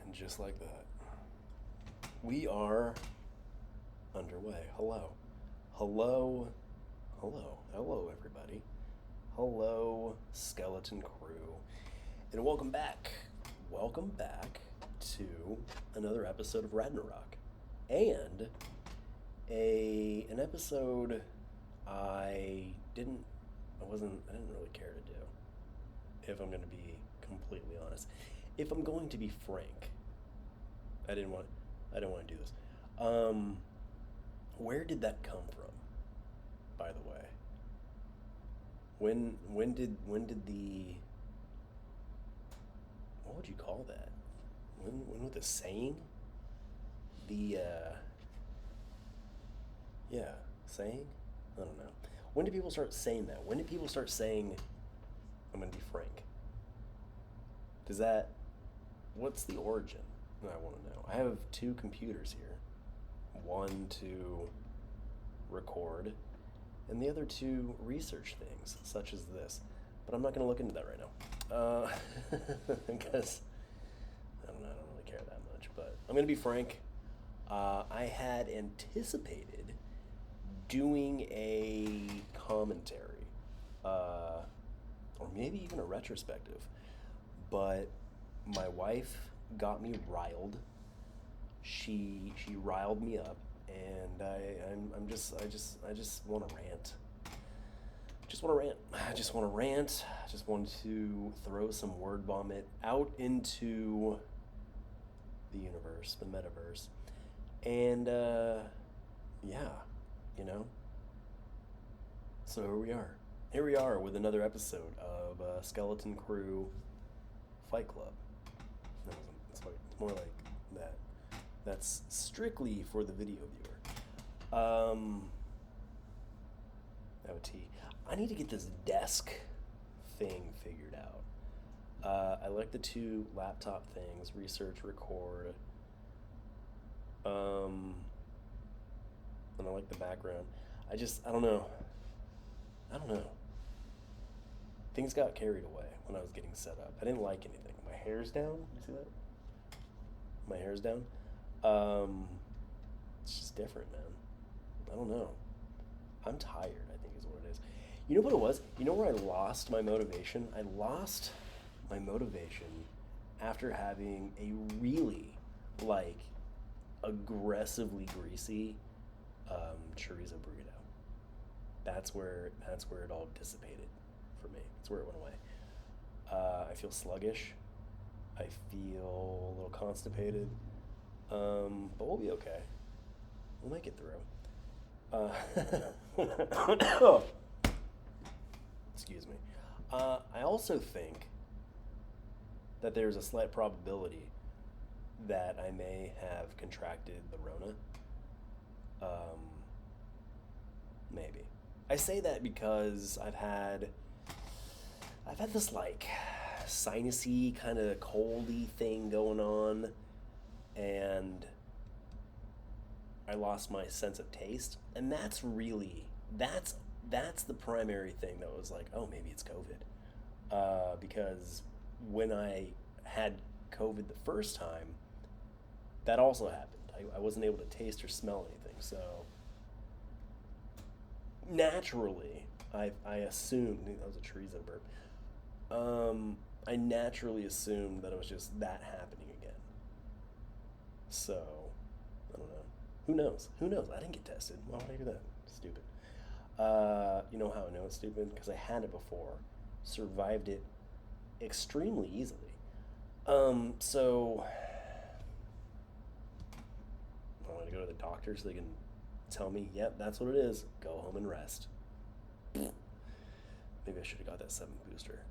And just like that, we are underway. Hello. Hello. Hello. Hello, everybody. Hello, Skeleton Crew. And welcome back. Welcome back to another episode of Ragnarok. And an episode I didn't really care to do, if I'm going to be completely honest. If I'm going to be frank, I didn't want to do this. Where did that come from, by the way? When did the, what would you call that? When was the saying? Saying? I don't know. When did people start saying that? When did people start saying, I'm going to be frank? What's the origin? I want to know. I have two computers here. One to record, and the other to research things, such as this. But I'm not going to look into that right now. Because, I don't know, I don't really care that much. But I'm going to be frank. I had anticipated doing a commentary, or maybe even a retrospective, but my wife got me riled. She riled me up, and I just want to rant. I just want to rant. I just want to throw some word vomit out into the universe, the metaverse, and So here we are. Here we are with another episode of Skeleton Crew Fight Club. It's more like that. That's strictly for the video viewer. Have a tea. I need to get this desk thing figured out. I like the two laptop things, research, record. And I like the background. I don't know. Things got carried away when I was getting set up. I didn't like anything. My hair's down. You see that? My hair's down. It's just different, man. I don't know. I'm tired, I think is what it is. You know what it was? You know where I lost my motivation? I lost my motivation after having a really, aggressively greasy chorizo burrito. That's where it all dissipated for me. That's where it went away. I feel sluggish. I feel a little constipated. But we'll be okay. We'll make it through. Excuse me. I also think that there's a slight probability that I may have contracted the Rona. Maybe. I say that because I've had this sinusy kind of coldy thing going on, and I lost my sense of taste, and that's the primary thing that was like, oh, maybe it's COVID, because when I had COVID the first time, that also happened. I wasn't able to taste or smell anything, so naturally, I assumed, that was a chorizo burp, I naturally assumed that it was just that happening again. So, I don't know. Who knows? I didn't get tested. Why would I do that? Stupid. You know how I know it's stupid? Because I had it before. Survived it extremely easily. So I want to go to the doctor so they can tell me, yep, that's what it is. Go home and rest. Maybe I should have got that 7th booster.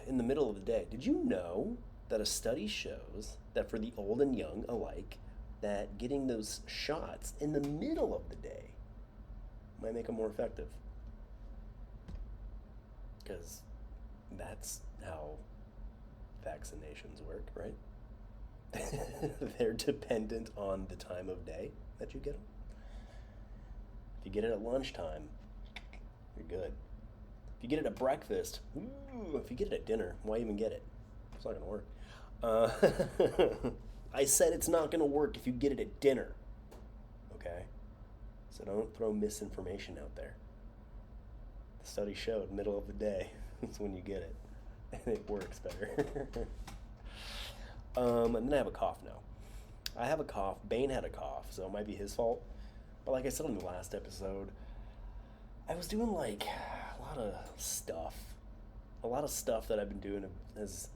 In the middle of the day. Did you know that a study shows that for the old and young alike, that getting those shots in the middle of the day might make them more effective? Because that's how vaccinations work, right? They're dependent on the time of day that you get them. If you get it at lunchtime, you're good. If you get it at breakfast, if you get it at dinner, why even get it? It's not going to work. Uh, I said it's not going to work if you get it at dinner. Okay? So don't throw misinformation out there. The study showed middle of the day is when you get it. And it works better. And then I have a cough now. I have a cough. Bane had a cough, so it might be his fault. But like I said in the last episode, I was doing like a lot of stuff. A lot of stuff that I've been doing has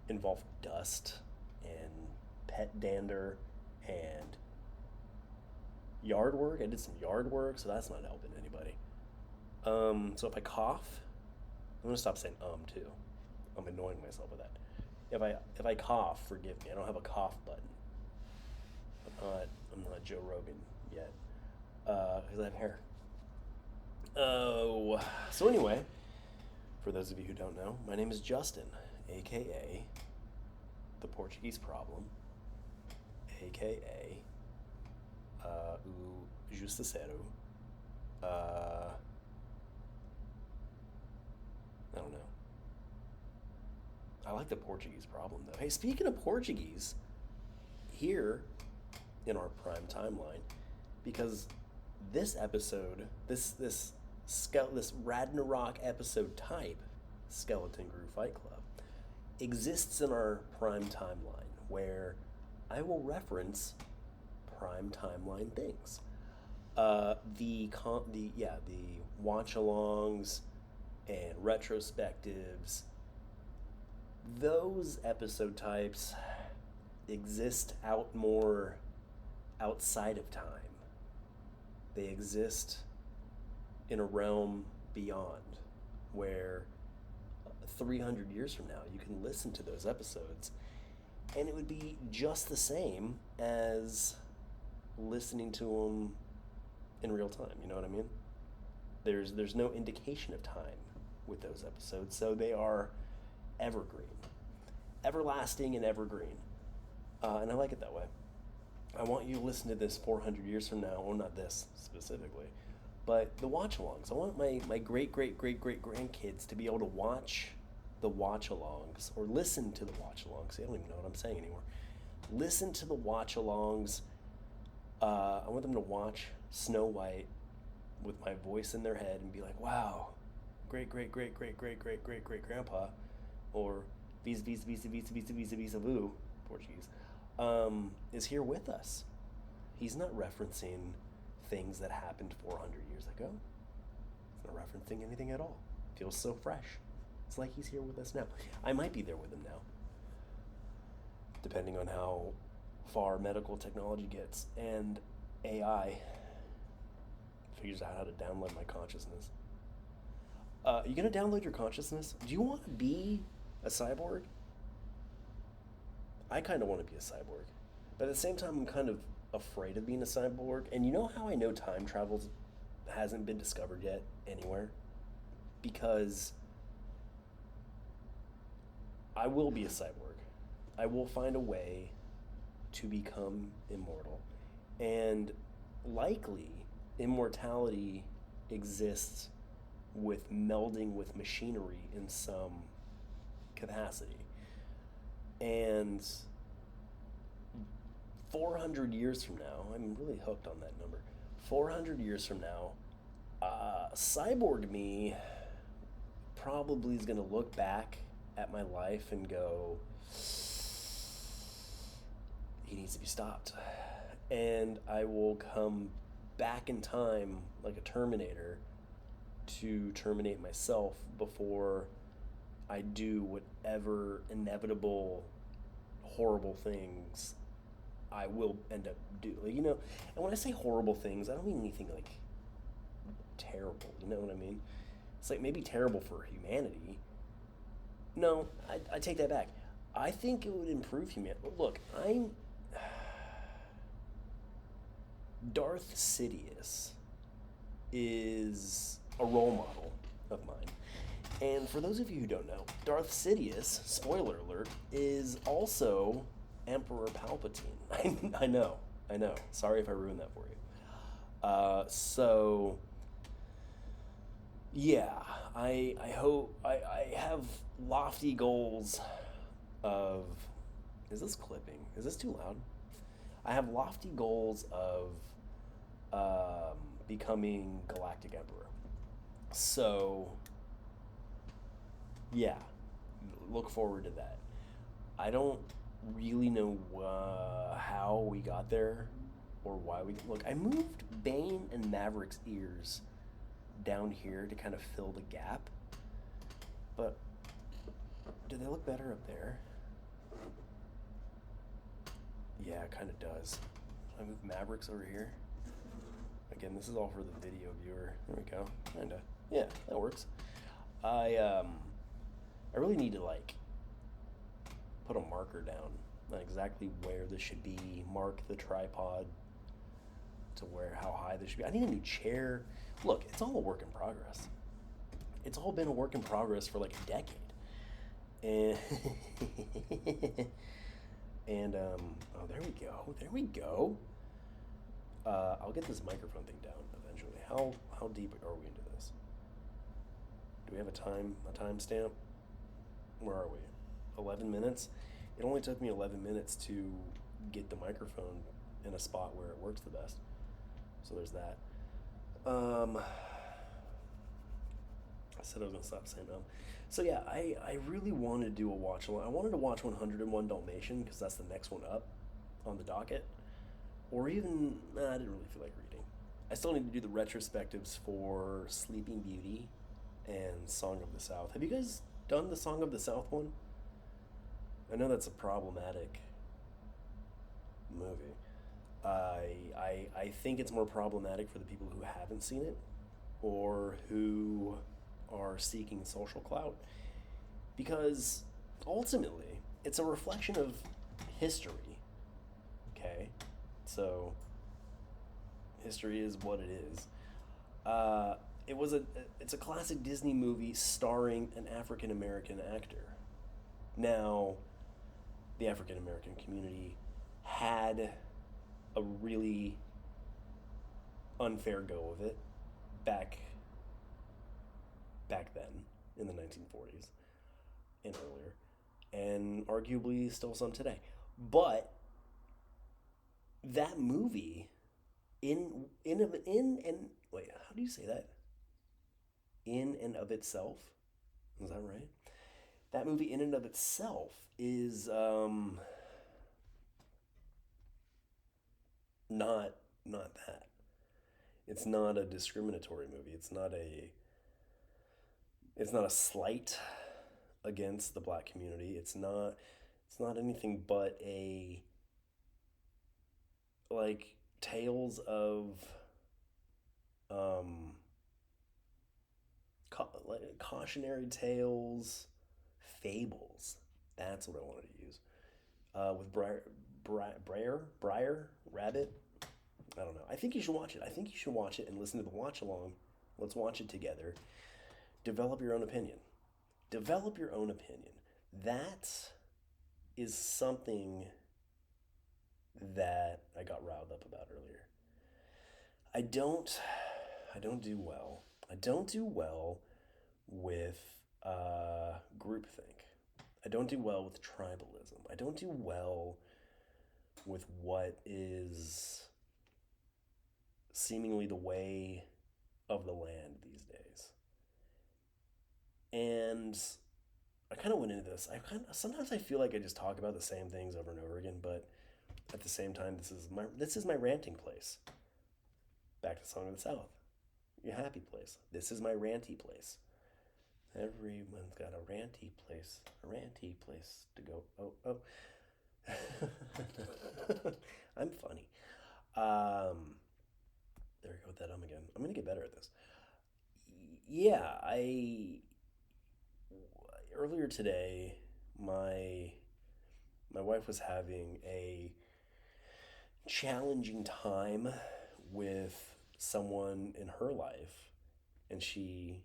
involved dust and pet dander and yard work. I did some yard work, so that's not helping anybody. So if I cough, I'm gonna stop saying too. I'm annoying myself with that. If I cough, forgive me. I don't have a cough button. I'm not Joe Rogan yet, because I have hair. Oh, so anyway, for those of you who don't know, my name is Justin, aka the Portuguese Problem, aka o Justiceiro. I don't know. I like the Portuguese Problem though. Hey, speaking of Portuguese, here in our prime timeline, because this episode, this Ragnarok episode type, Skeleton Crew Fight Club, exists in our prime timeline where I will reference prime timeline things. The watch-alongs and retrospectives. Those episode types exist more outside of time. They exist in a realm beyond, where 300 years from now you can listen to those episodes and it would be just the same as listening to them in real time. You know what I mean? There's no indication of time with those episodes, so they are evergreen, everlasting and evergreen, and I like it that way. I want you to listen to this 400 years from now. Well, not this specifically, but the watch-alongs. I want my great-great-great-great-grandkids to be able to watch the watch-alongs or listen to the watch-alongs. I don't even know what I'm saying anymore. Listen to the watch-alongs. I want them to watch Snow White with my voice in their head and be like, wow, great-great-great-great-great-great-great-great-grandpa, or vis-vis-vis-vis-vis-vis-vis-vis-vis-vis, Portuguese, is here with us. He's not referencing things that happened 400 years ago. He's not referencing anything at all. Feels so fresh. It's like he's here with us now. I might be there with him now, depending on how far medical technology gets and AI figures out how to download my consciousness. You gonna download your consciousness? Do you want to be a cyborg? I kind of want to be a cyborg, but at the same time, I'm kind of afraid of being a cyborg. And you know how I know time travel hasn't been discovered yet anywhere? Because I will be a cyborg. I will find a way to become immortal. And likely, immortality exists with melding with machinery in some capacity. And 400 years from now, I'm really hooked on that number. 400 years from now, cyborg me probably is going to look back at my life and go, he needs to be stopped. And I will come back in time like a Terminator to terminate myself before I do whatever inevitable horrible things I will end up do. Like, you know, and when I say horrible things, I don't mean anything like terrible. You know what I mean? It's like maybe terrible for humanity. No, I take that back. I think it would improve humanity. Look, Darth Sidious is a role model of mine. And for those of you who don't know, Darth Sidious, spoiler alert, is also Emperor Palpatine. I know. Sorry if I ruined that for you. So, yeah, I hope, I have lofty goals of, is this clipping? Is this too loud? I have lofty goals of um, becoming Galactic Emperor. So, yeah, look forward to that. I don't really know how we got there or why we. Look, I moved Bane and Maverick's ears down here to kind of fill the gap, but do they look better up there? Yeah, it kind of does. I move Mavericks over here. Again, this is all for the video viewer. There we go. Kinda. Yeah, that works. I really need to like put a marker down on exactly where this should be. Mark the tripod to where how high this should be. I need a new chair. Look, it's all a work in progress. It's all been a work in progress for like a decade. And and oh, there we go. There we go. I'll get this microphone thing down eventually. How deep are we into this? Do we have a timestamp? Where are we? 11 minutes. It only took me 11 minutes to get the microphone in a spot where it works the best. So there's that. I said I was gonna stop saying so yeah, I really wanted to do a watch along. I wanted to watch 101 Dalmatian because that's the next one up on the docket. Or even, I didn't really feel like reading. I still need to do the retrospectives for Sleeping Beauty and Song of the South. Have you guys done the Song of the South one? I know that's a problematic movie. I think it's more problematic for the people who haven't seen it or who are seeking social clout because ultimately it's a reflection of history. Okay, so history is what it is. It was it's a classic Disney movie starring an African American actor. Now, the African American community had a really unfair go of it back then in the 1940s and earlier, and arguably still some today. But that movie, in and wait, how do you say that? In and of itself, is that right? That movie, in and of itself, is not that. It's not a discriminatory movie. It's not a slight against the black community. It's not anything but a like tales of um like cautionary tales, fables. That's what I wanted to use. With Briar Rabbit. I don't know. I think you should watch it. I think you should watch it and listen to the watch along. Let's watch it together. Develop your own opinion. Develop your own opinion. That is something that I got riled up about earlier. I don't I don't do well. I don't do well with groupthink. I don't do well with tribalism. I don't do well with what is seemingly the way of the land these days. And I kind of went into this. I kind of sometimes I feel like I just talk about the same things over and over again, but at the same time, this is my ranting place. Back to Song of the South. Your happy place. This is my ranty place. Everyone's got a ranty place to go. Oh. I'm funny. There we go with that again. I'm gonna get better at this. Yeah, I earlier today, my wife was having a challenging time with someone in her life, and she,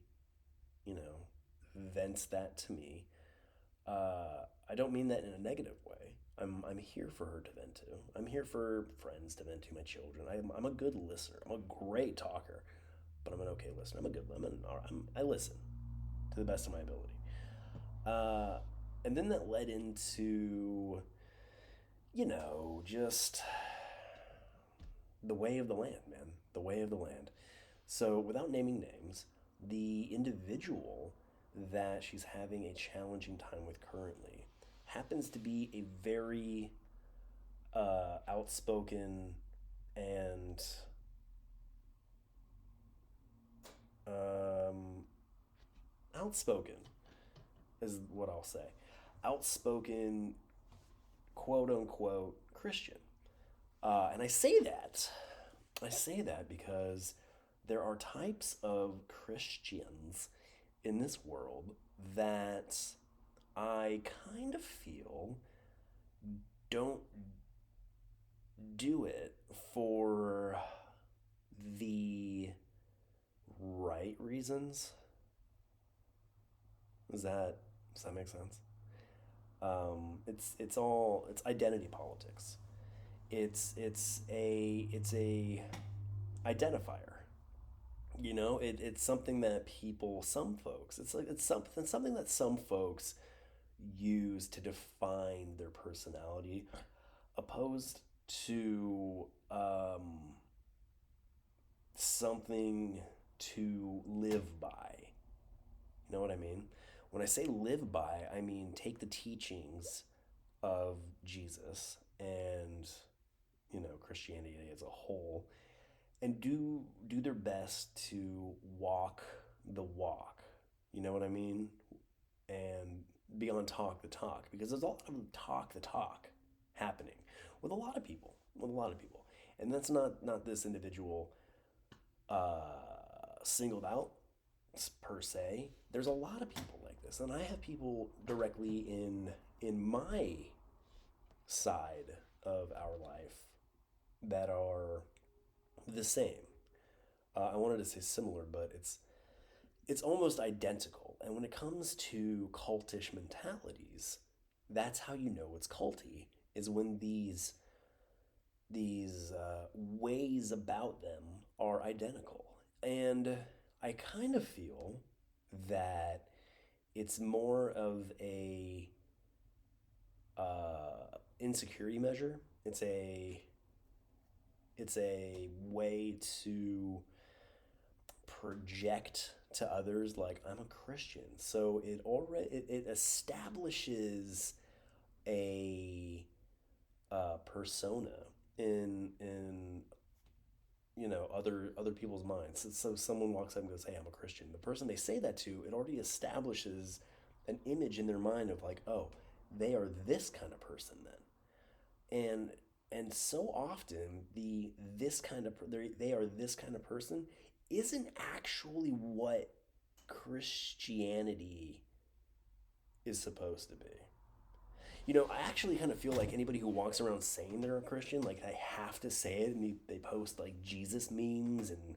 you know, vents that to me. I don't mean that in a negative way. I'm here for her to vent to. I'm here for friends to vent to, my children. I'm a good listener. I'm a great talker, but I'm an okay listener. I listen to the best of my ability. Uh, And then that led into, just the way of the land, man. The way of the land. So, without naming names, the individual that she's having a challenging time with currently happens to be a very outspoken and um, outspoken is what I'll say. Outspoken, quote unquote, Christian. And I say that because there are types of Christians in this world that I kind of feel don't do it for the right reasons. Does that does that make sense? It's identity politics. It's a identifier. It's something that some folks, it's something that some folks use to define their personality, opposed to something to live by. You know what I mean? When I say live by, I mean take the teachings of Jesus and Christianity as a whole, and do their best to walk the walk. You know what I mean? And beyond talk the talk, because there's a lot of talk the talk happening with a lot of people, and that's not this individual singled out per se. There's a lot of people like this, and I have people directly in my side of our life that are the same. I wanted to say similar, but it's almost identical. And when it comes to cultish mentalities, that's how you know it's culty, is when these ways about them are identical. And I kind of feel that it's more of a insecurity measure. It's a way to project to others like I'm a Christian. So it establishes a persona in other people's minds. So someone walks up and goes, "Hey, I'm a Christian." The person they say that to, it already establishes an image in their mind of like, "Oh, they are this kind of person then." And so often they are this kind of person isn't actually what Christianity is supposed to be. I actually kind of feel like anybody who walks around saying they're a Christian, like they have to say it, and they post like Jesus memes and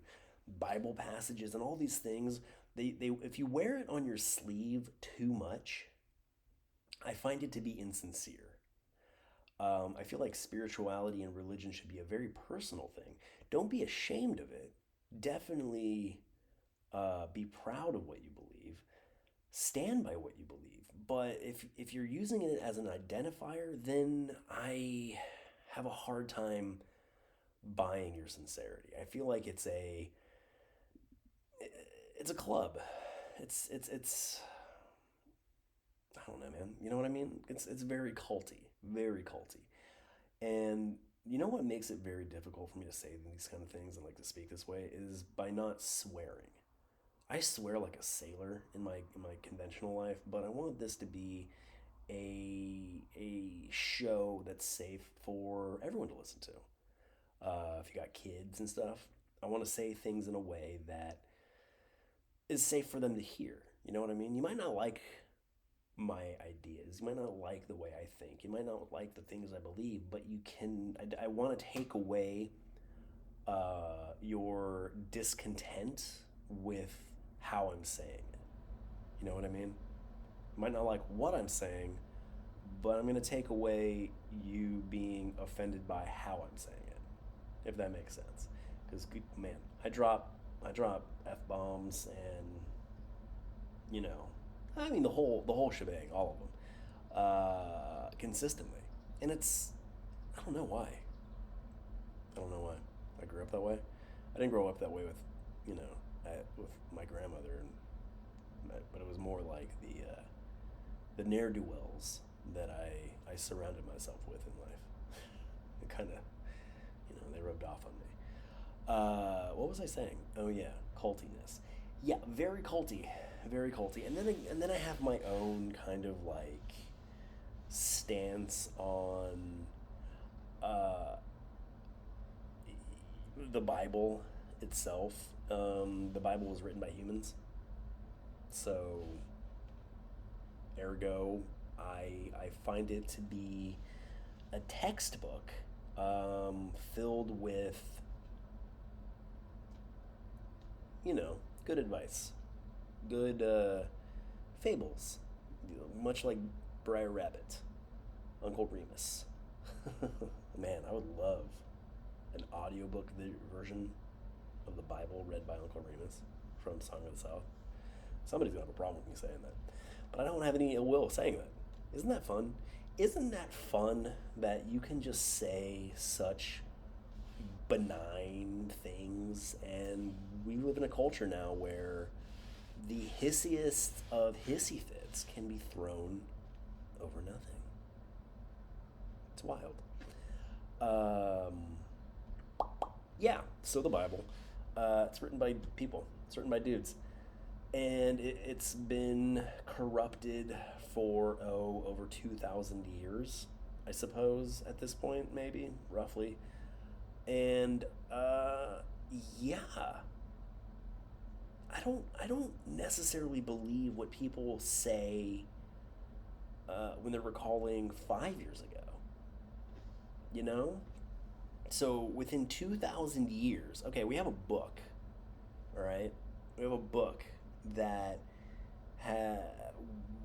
Bible passages and all these things. They if you wear it on your sleeve too much, I find it to be insincere. I feel like spirituality and religion should be a very personal thing. Don't be ashamed of it. Definitely be proud of what you believe. Stand by what you believe. But if you're using it as an identifier, then I have a hard time buying your sincerity. I feel like it's a club. It's I don't know, man. You know what I mean? It's very culty, very culty. And you know what makes it very difficult for me to say these kind of things and like to speak this way is by not swearing. I swear like a sailor in my conventional life, but I want this to be a show that's safe for everyone to listen to. If you got kids and stuff, I want to say things in a way that is safe for them to hear. You know what I mean? You might not like my ideas. You might not like the way I think. You might not like the things I believe, but you can. I want to take away your discontent with how I'm saying it. You know what I mean? You might not like what I'm saying, but I'm going to take away you being offended by how I'm saying it, if that makes sense. Because, man, I drop f bombs and I mean the whole shebang, all of them. consistently. And it's, I don't know why. I don't know why. I grew up that way. I didn't grow up that way with, with my grandmother, but it was more like the ne'er do wells that I surrounded myself with in life. It kind of, they rubbed off on me. What was I saying? Oh yeah, cultiness. Yeah, very culty. And then I have my own kind of like stance on uh, the Bible itself. The Bible was written by humans, so ergo, I find it to be a textbook filled with good advice, good fables, much like Briar Rabbit, Uncle Remus. Man, I would love an audiobook version of the Bible read by Uncle Remus from Song of the South. Somebody's gonna have a problem with me saying that, but I don't have any ill will saying that. Isn't that fun? Isn't that fun that you can just say such benign things? And we live in a culture now where the hissiest of hissy fits can be thrown over nothing. It's wild. Yeah, so the Bible. It's written by people. It's written by dudes. And it's been corrupted for, over 2,000 years, I suppose, at this point, maybe, roughly. And, yeah. I don't necessarily believe what people say when they're recalling 5 years ago. You know? So within 2,000 years, okay, we have a book, all right? We have a book that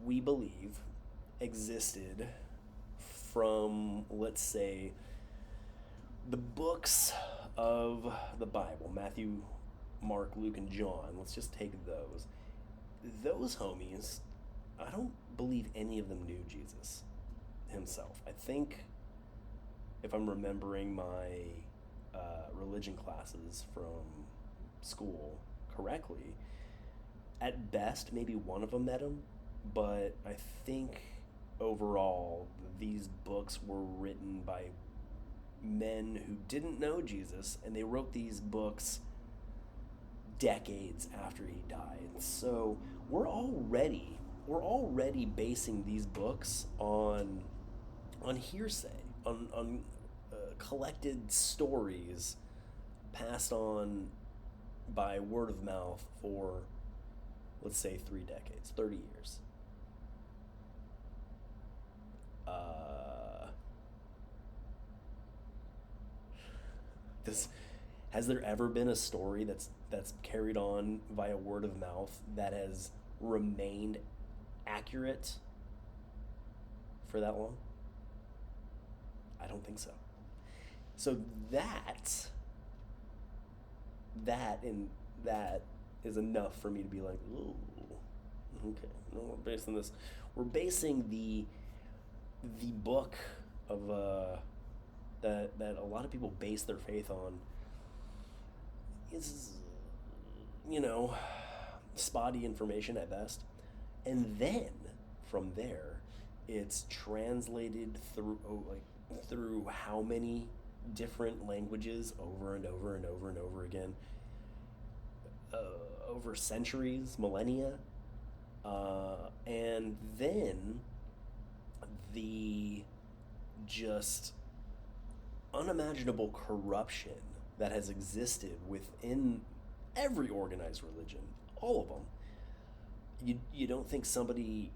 we believe existed from, let's say, the books of the Bible, Matthew, Mark, Luke, and John. Let's just take those. Those homies, I don't believe any of them knew Jesus himself. I think, if I'm remembering my religion classes from school correctly, at best, maybe one of them met him, but I think overall, these books were written by men who didn't know Jesus, and they wrote these books decades after he died. So we're already basing these books on hearsay, on collected stories passed on by word of mouth for, let's say, 3 decades, 30 years. Has there ever been a story that's carried on via word of mouth that has remained accurate for that long? I don't think so. So that is enough for me to be like, ooh, okay. No, we're basing the book of that a lot of people base their faith on is, spotty information at best. And then from there, it's translated through how many different languages over and over and over and over again, over centuries, millennia, and then the just unimaginable corruption that has existed within every organized religion, all of them. You don't think somebody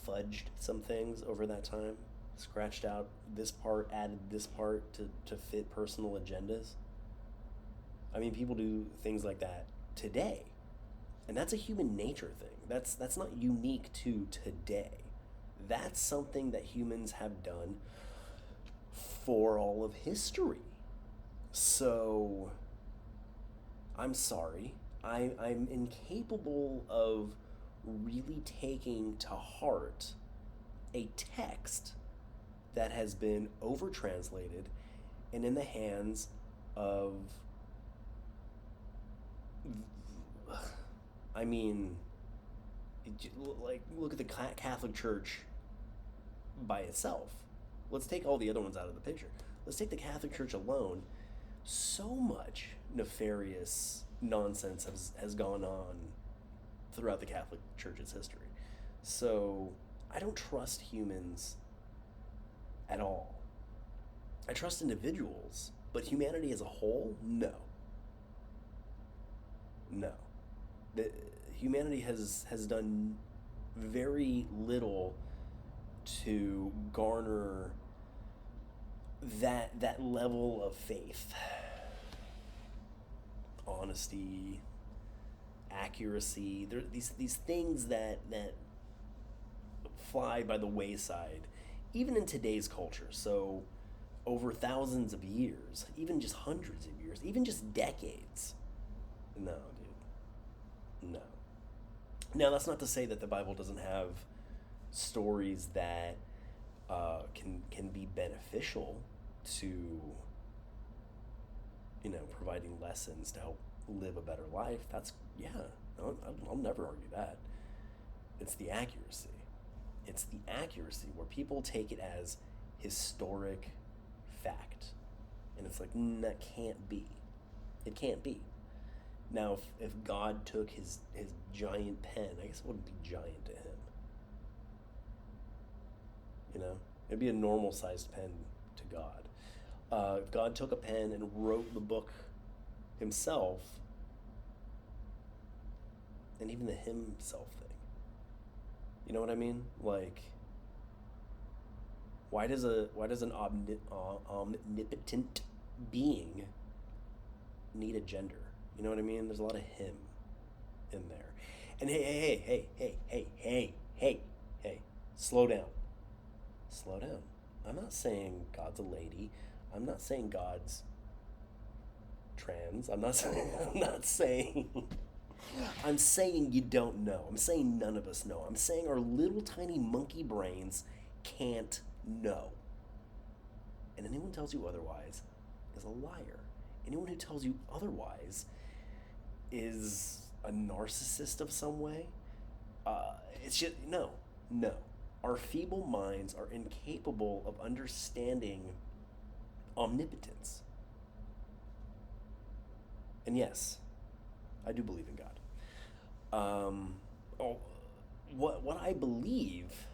fudged some things over that time, scratched out this part, added this part to fit personal agendas? I mean, people do things like that today, and that's a human nature thing. That's not unique to today. That's something that humans have done for all of history. So I'm sorry, I'm incapable of really taking to heart a text that has been over-translated and in the hands of, I mean, like, look at the Catholic Church by itself. Let's take all the other ones out of the picture. Let's take the Catholic Church alone. So much nefarious nonsense has gone on throughout the Catholic Church's history. So I don't trust humans at all. I trust individuals, but humanity as a whole, no. No. Humanity has done very little to garner that level of faith, honesty, accuracy. There are these things that fly by the wayside, even in today's culture. So over thousands of years, even just hundreds of years, even just decades. No, dude. No. Now, that's not to say that the Bible doesn't have stories that can be beneficial to, providing lessons to help live a better life. That's, yeah, I'll never argue that. It's the accuracy. It's the accuracy where people take it as historic fact. And it's like, that can't be. It can't be. Now, if God took his giant pen, I guess it wouldn't be giant to him. It'd be a normal-sized pen to God. If God took a pen and wrote the book himself, and even the himself thing, you know what I mean? Like, why does an omnipotent being need a gender? You know what I mean? There's a lot of him in there. And hey, slow down. Slow down. I'm not saying God's a lady. I'm not saying God's trans. I'm saying you don't know. I'm saying none of us know. I'm saying our little tiny monkey brains can't know. And anyone who tells you otherwise is a liar. Anyone who tells you otherwise is a narcissist of some way. It's just, no. Our feeble minds are incapable of understanding omnipotence. And yes, I do believe in God. What I believe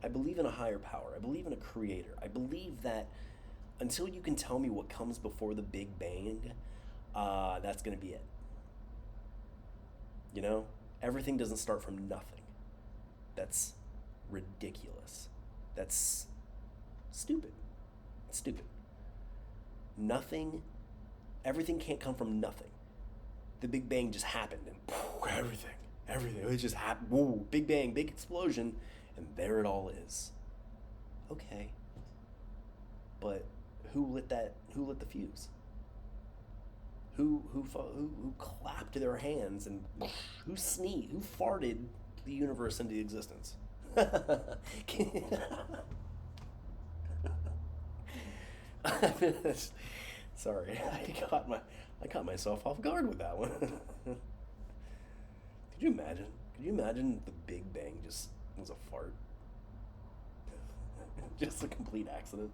in a higher power. I believe in a creator. I believe that until you can tell me what comes before the Big Bang, that's going to be it. Everything doesn't start from nothing. That's ridiculous. That's stupid. It's stupid. Everything can't come from nothing. The Big Bang just happened and everything. It just happened. Whoa, Big Bang, big explosion, and there it all is. Okay. But who lit the fuse? Who clapped their hands and who sneezed? Who farted the universe into existence? Sorry, I caught myself off guard with that one. Could you imagine? Could you imagine the Big Bang just was a fart? Just a complete accident.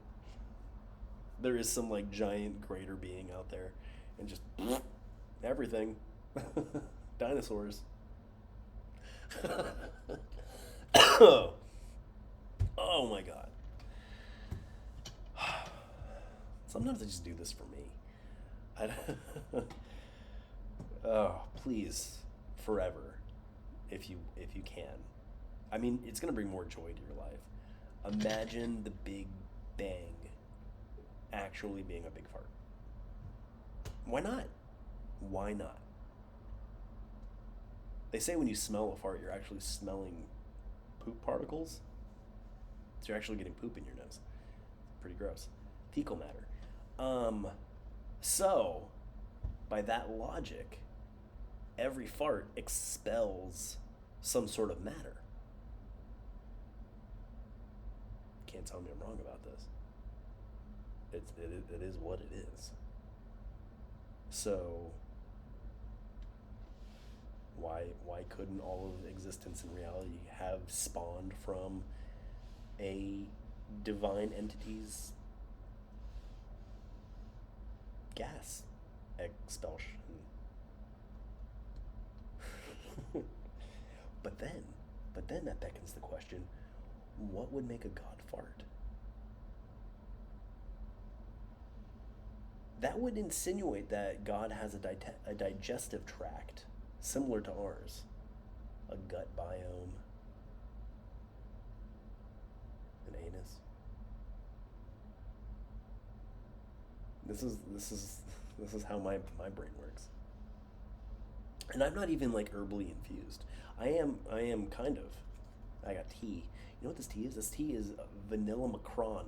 There is some giant greater being out there, and just everything. Dinosaurs. Oh my God. Sometimes I just do this for me. Oh, please, forever, if you can. I mean, it's gonna bring more joy to your life. Imagine the Big Bang actually being a big fart. Why not? Why not? They say when you smell a fart, you're actually smelling poop particles. So you're actually getting poop in your nose. Pretty gross. Fecal matter. So, by that logic, every fart expels some sort of matter. can't tell me I'm wrong about this. It is what it is. So why couldn't all of existence and reality have spawned from a divine entity's gas expulsion? But then that beckons the question, what would make a god fart? That would insinuate that God has a digestive tract similar to ours, a gut biome, an anus. This is how my brain works. And I'm not even like herbally infused. I am kind of. I got tea. You know what this tea is? This tea is vanilla macaron.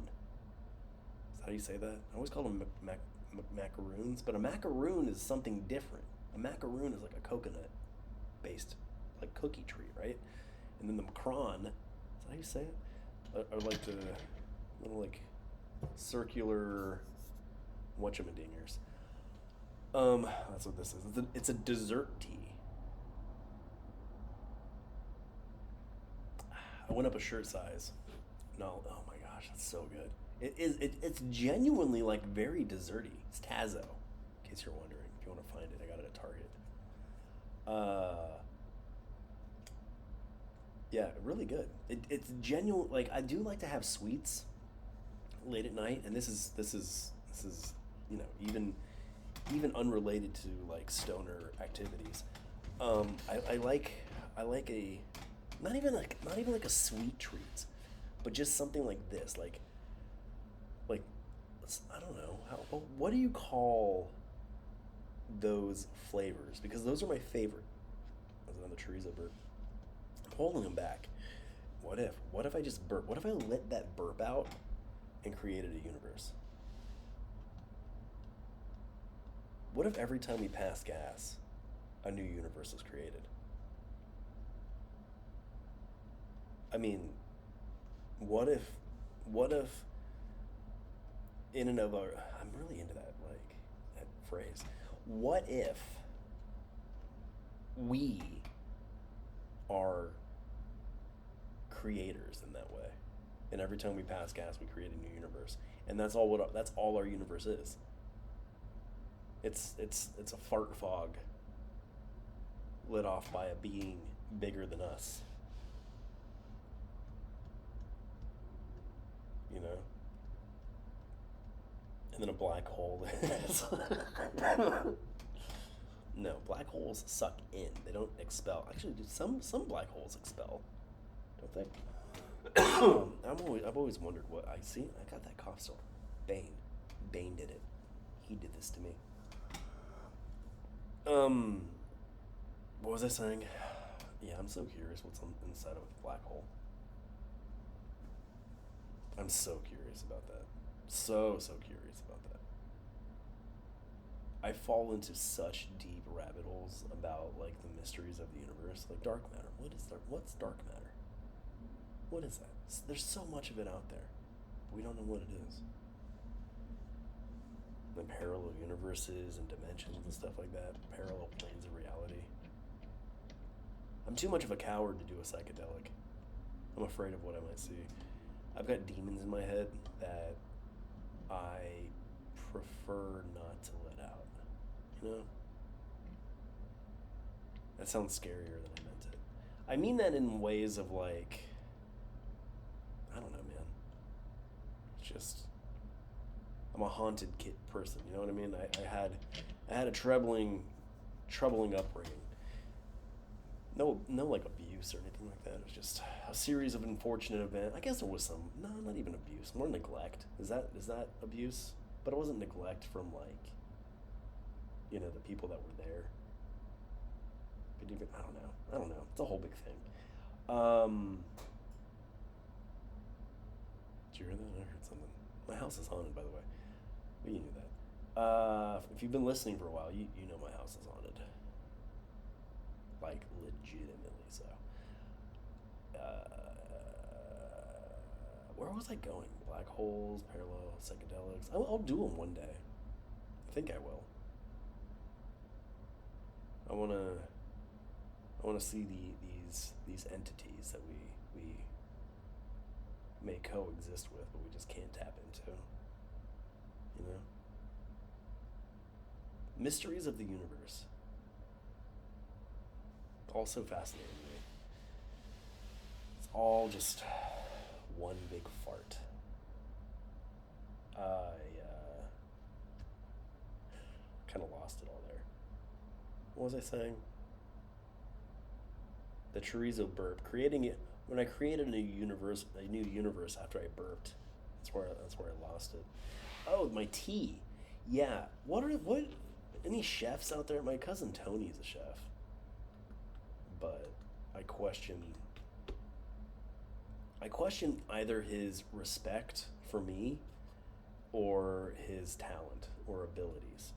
Is that how you say that? I always call them macaroons, but a macaroon is something different. A macaroon is like a coconut-based, like cookie tree, right? And then the macaron, is that how you say it? Or like the little like circular whatchamadingers. That's what this is. It's a dessert tea. I went up a shirt size. No, oh my gosh, that's so good. It's genuinely like very desserty. It's Tazo, in case you're wondering. If you want to find it, I got it at Target. Yeah, really good. It's genuine. Like, I do like to have sweets late at night, and this is you know, even unrelated to like stoner activities. I like a not even like a sweet treat, but just something like this, like I don't know what do you call those flavors, because those are my favorite. There's another chorizo burp. I'm holding them back. What if I just burp? What if I let that burp out and created a universe? What if every time we pass gas, a new universe is created? I mean, what if in and of our, I'm really into that phrase. What if we are creators in that way, and every time we pass gas, we create a new universe, and that's all our universe is. It's a fart fog lit off by a being bigger than us. You know? And then a black hole. No, black holes suck in. They don't expel. Actually, some black holes expel, don't they? I've always wondered what I see. I got that cough still. Bane did it. He did this to me. What was I saying? Yeah, I'm so curious what's inside of a black hole. I'm so curious about that. So curious about that. I fall into such deep rabbit holes about like the mysteries of the universe, like dark matter. What's dark matter? What is that? There's so much of it out there. We don't know what it is. The parallel universes and dimensions and stuff like that, parallel planes of reality. I'm too much of a coward to do a psychedelic. I'm afraid of what I might see. I've got demons in my head that I prefer not to let out. You know? That sounds scarier than I meant it. I mean that in ways of like, I don't know, man. It's just, I'm a haunted kid person, you know what I mean? I had a troubling upbringing. No like abuse or anything like that. It was just a series of unfortunate events. I guess there was some, no, not even abuse, more neglect. Is that abuse? But it wasn't neglect from like, you know, the people that were there. But even, I don't know. It's a whole big thing. Did you hear that? I heard something. My house is haunted, by the way. But you knew that. If you've been listening for a while, you know my house is haunted. Like, legitimately so. Where was I going? Black holes, parallel psychedelics. I'll do them one day. I think I will. I wanna I wanna see these entities that we may coexist with, but we just can't tap into. You know, mysteries of the universe. Also fascinating to me. It's all just one big fart. I kind of lost it all there. What was I saying? The chorizo burp, creating it when I created a new universe after I burped. That's where I lost it. Oh, my tea. Yeah. What? Any chefs out there? My cousin Tony's a chef, but I question. I question either his respect for me or his talent or abilities.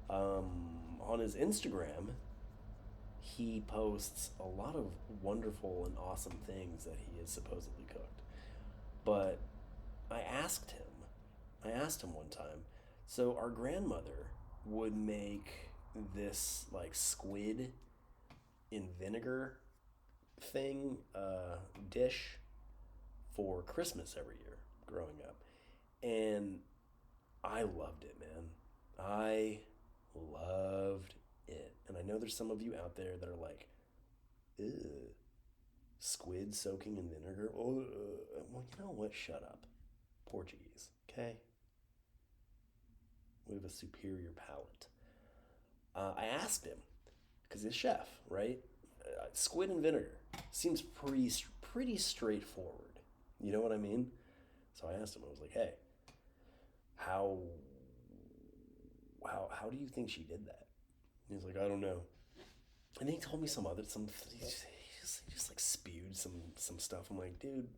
On his Instagram, he posts a lot of wonderful and awesome things that he has supposedly cooked. But I asked him, I asked him one time, so our grandmother would make this like squid in vinegar thing dish for Christmas every year growing up. And I loved it, man. I loved it. And I know there's some of you out there that are like, ew, squid soaking in vinegar. Oh, well, you know what? Shut up. Portuguese, okay? We have a superior palate. I asked him, because he's a chef, right? Squid and vinegar seems pretty straightforward. You know what I mean? So I asked him. I was like, "Hey, how how do you think she did that?" And he's like, "I don't know." And then he told me he just like spewed some stuff. I'm like, dude,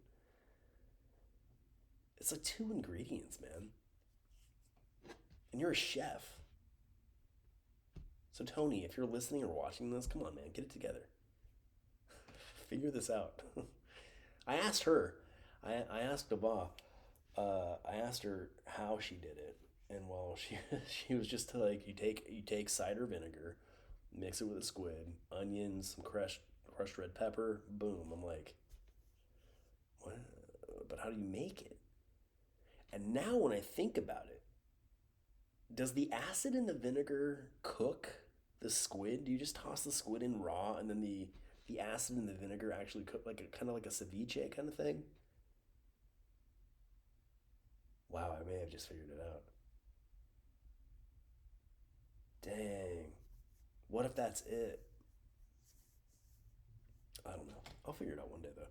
it's like two ingredients, man. And you're a chef. So Tony, if you're listening or watching this, come on, man, get it together. Figure this out. I asked her. I asked Daba. I asked her how she did it, and well, she was just like you take cider vinegar, mix it with a squid, onions, some crushed red pepper, boom. I'm like, what? But how do you make it? And now when I think about it, does the acid in the vinegar cook the squid? Do you just toss the squid in raw, and then the acid in the vinegar actually cook like a kind of like a ceviche kind of thing? Wow, I may have just figured it out. Dang. What if that's it? I don't know. I'll figure it out one day though.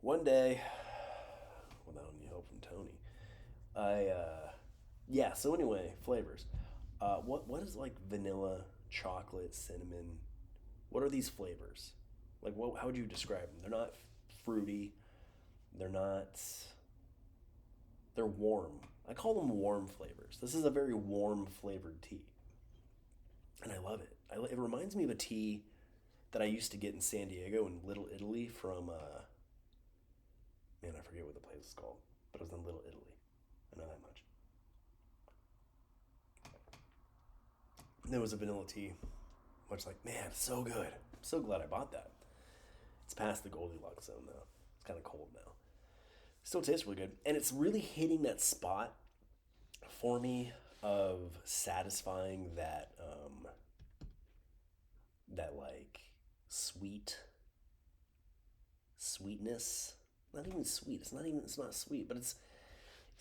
One day, without any help from Tony. I yeah. So anyway, flavors. What is like vanilla, chocolate, cinnamon? What are these flavors? Like what? How would you describe them? They're not fruity. They're not. They're warm. I call them warm flavors. This is a very warm flavored tea, and I love it. It reminds me of a tea that I used to get in San Diego in Little Italy from man, I forget what the place is called, but it was in Little Italy. I know that much. And there was a vanilla tea, much like man, so good. I'm so glad I bought that. It's past the Goldilocks zone though. It's kind of cold now. Still tastes really good, and it's really hitting that spot for me of satisfying that like sweet sweetness. Not even sweet. It's not sweet, but it's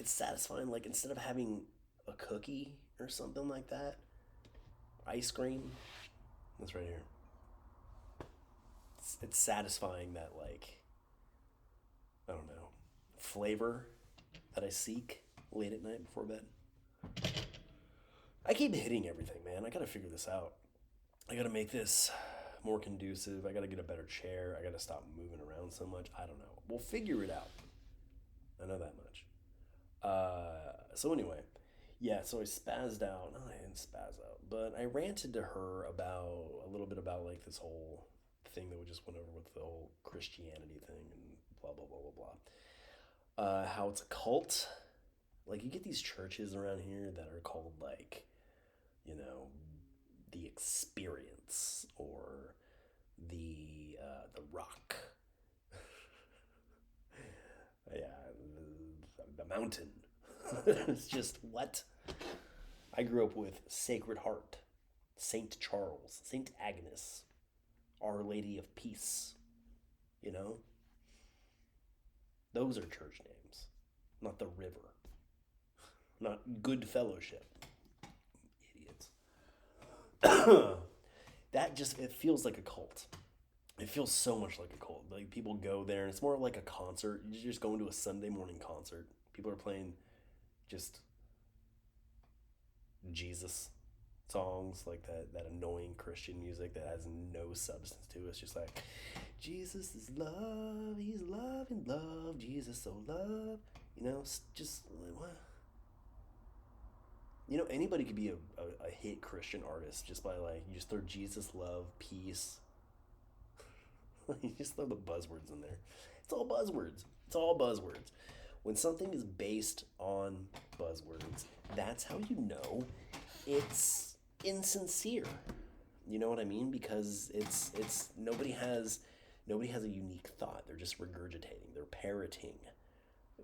satisfying. Like instead of having a cookie or something like that, ice cream. That's right here. It's satisfying that like I don't know flavor that I seek late at night before bed. I keep hitting everything, man. I gotta figure this out. I gotta make this more conducive. I gotta get a better chair. I gotta stop moving around so much. I don't know. We'll figure it out. I know that much. So anyway, yeah. So I spazzed out. No, I didn't spaz out, but I ranted to her about a little bit about like this whole thing that we just went over with the whole Christianity thing and blah blah blah blah blah. How it's a cult. Like you get these churches around here that are called like, you know, the experience or the rock. Yeah, the mountain. It's just what? I grew up with Sacred Heart, Saint Charles, Saint Agnes, Our Lady of Peace. You know, those are church names, not the river, not Good Fellowship. Idiots. That just it feels like a cult. It feels so much like a cult. Like people go there, and it's more like a concert. You're just going to a Sunday morning concert. People are playing just Jesus songs, like that annoying Christian music that has no substance to it. It's just like Jesus is love, he's love and love, Jesus so love. Just like, what? Anybody could be a hit Christian artist just by like you just throw Jesus, love, peace. You just throw the buzzwords in there. It's all buzzwords. It's all buzzwords. When something is based on buzzwords, that's how you know it's insincere. You know what I mean? Because it's nobody has a unique thought. They're just regurgitating. They're parroting.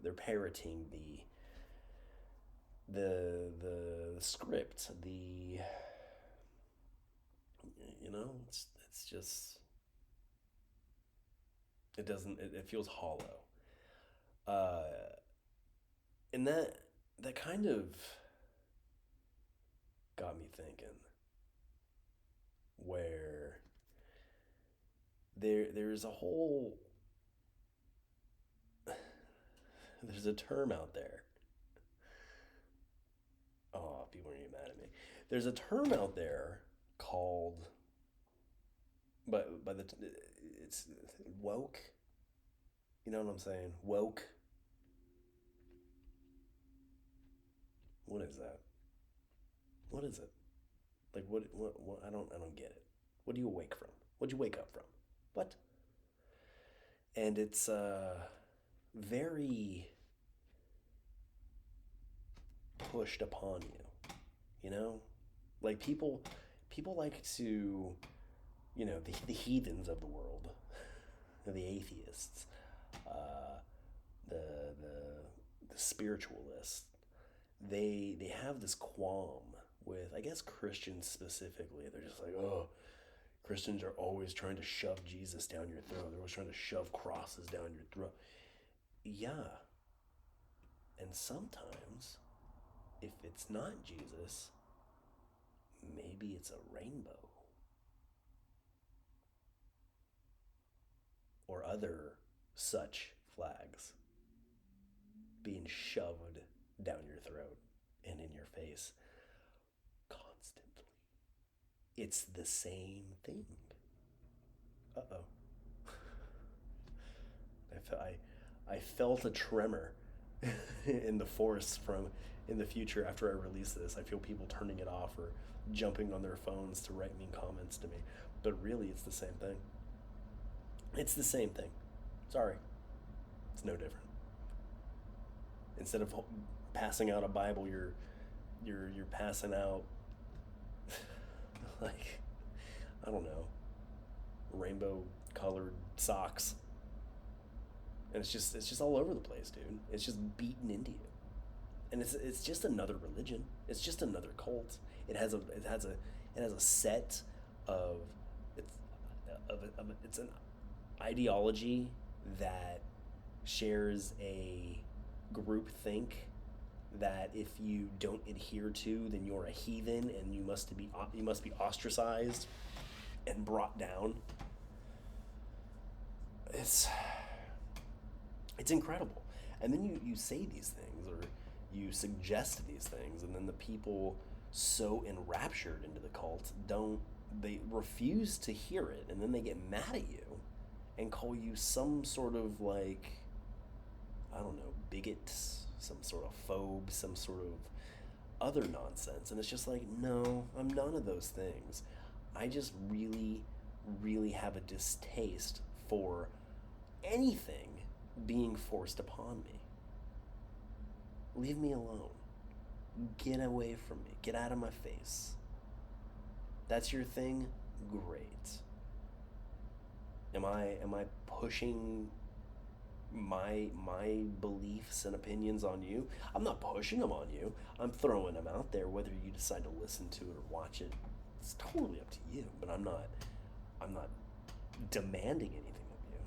They're parroting the script. It's just it feels hollow. Uh, and that kind of got me thinking where there's a whole there's a term out there. Oh, people are gonna get mad at me. There's a term out there called, but it's woke. You know what I'm saying? Woke. What is that? What is it? Like what I don't get it. What do you wake from? What'd you wake up from? What? And it's very pushed upon you, you know? Like people like to, the heathens of the world, the atheists, uh, the spiritualists, they have this qualm with, I guess, Christians specifically. They're just like, oh, Christians are always trying to shove Jesus down your throat. They're always trying to shove crosses down your throat. Yeah, and sometimes if it's not Jesus, maybe it's a rainbow or other such flags being shoved down your throat and in your face constantly. It's the same thing. Uh oh. I felt a tremor in the force from in the future after I release this. I feel people turning it off or jumping on their phones to write mean comments to me. But really, it's the same thing. It's the same thing. Sorry. It's no different. Instead of passing out a Bible, you're passing out like, I don't know, rainbow colored socks. And it's just all over the place, dude. It's just beaten into you. And it's just another religion. It's just another cult. It has a set of it's it's an ideology that shares a group think that if you don't adhere to, then you're a heathen and you must be ostracized and brought down. It's it's incredible. And then you say these things or you suggest these things, and then the people so enraptured into the cult they refuse to hear it, and then they get mad at you and call you some sort of like, I don't know, bigot, some sort of phobe, some sort of other nonsense. And it's just like, no, I'm none of those things. I just really, really have a distaste for anything being forced upon me. Leave me alone. Get away from me. Get out of my face. That's your thing? Great. Am I pushing my beliefs and opinions on you? I'm not pushing them on you. I'm throwing them out there. Whether you decide to listen to it or watch it, it's totally up to you. But I'm not demanding anything of you.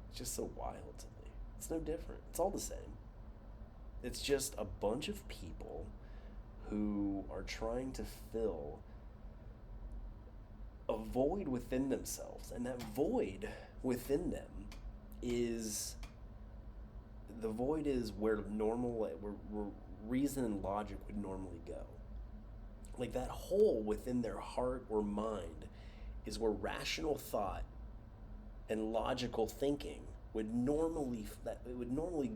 It's just so wild to me. It's no different. It's all the same. It's just a bunch of people who are trying to fill a void within themselves, and that void within them is the void is where where reason and logic would normally go. Like that hole within their heart or mind is where rational thought and logical thinking would normally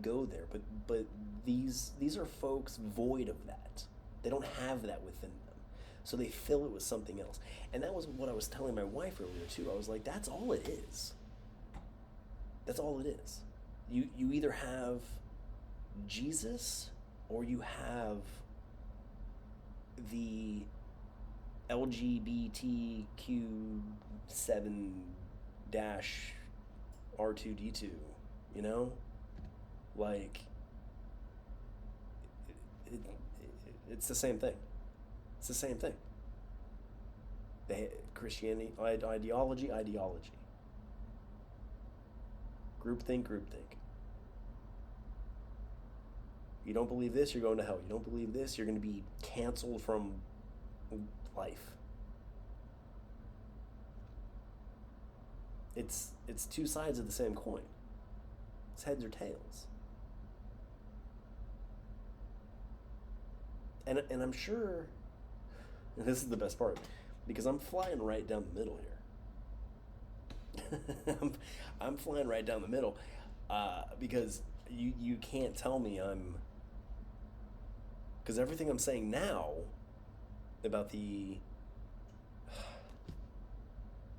go there, but these are folks void of that. They don't have that within them. So they fill it with something else. And that was what I was telling my wife earlier too. I was like, that's all it is. That's all it is. You either have Jesus or you have the LGBTQ7-R2D2, you know? Like, it's the same thing. It's the same thing. Christianity, ideology. Groupthink. You don't believe this, you're going to hell. You don't believe this, you're going to be canceled from life. It's two sides of the same coin. It's heads or tails. And I'm sure, and this is the best part, because I'm flying right down the middle here. I'm flying right down the middle, because you can't tell me because everything I'm saying now about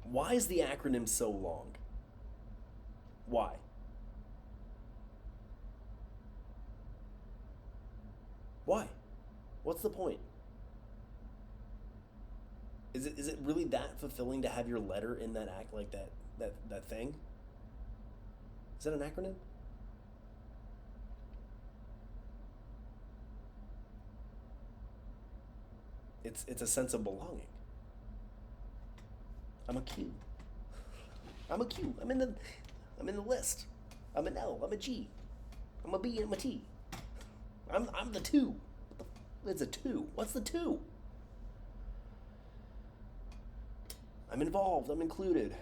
why is the acronym so long? Why? Why? What's the point? Is it really that fulfilling to have your letter in that act, like that thing? Is that an acronym? It's a sense of belonging. I'm a Q. I'm a Q. I'm in the list. I'm an L. I'm a G. I'm a B. I'm a T. I'm the 2. It's a 2. What's the 2? I'm involved. I'm included.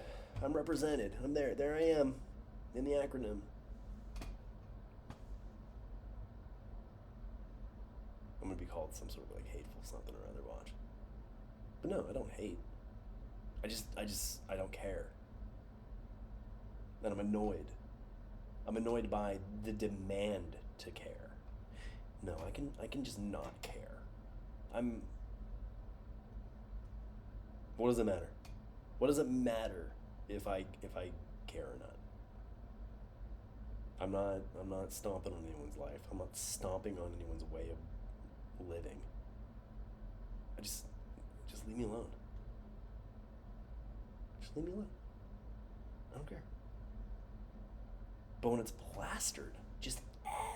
I'm represented. I'm there. There I am in the acronym. I'm gonna be called some sort of like hateful something or other. Watch. But no, I don't hate. I don't care. And I'm annoyed. I'm annoyed by the demand to care. No, I can just not care. What does it matter? What does it matter if I care or not? I'm not stomping on anyone's life. I'm not stomping on anyone's way of living. Just leave me alone. Just leave me alone. I don't care. But when it's plastered just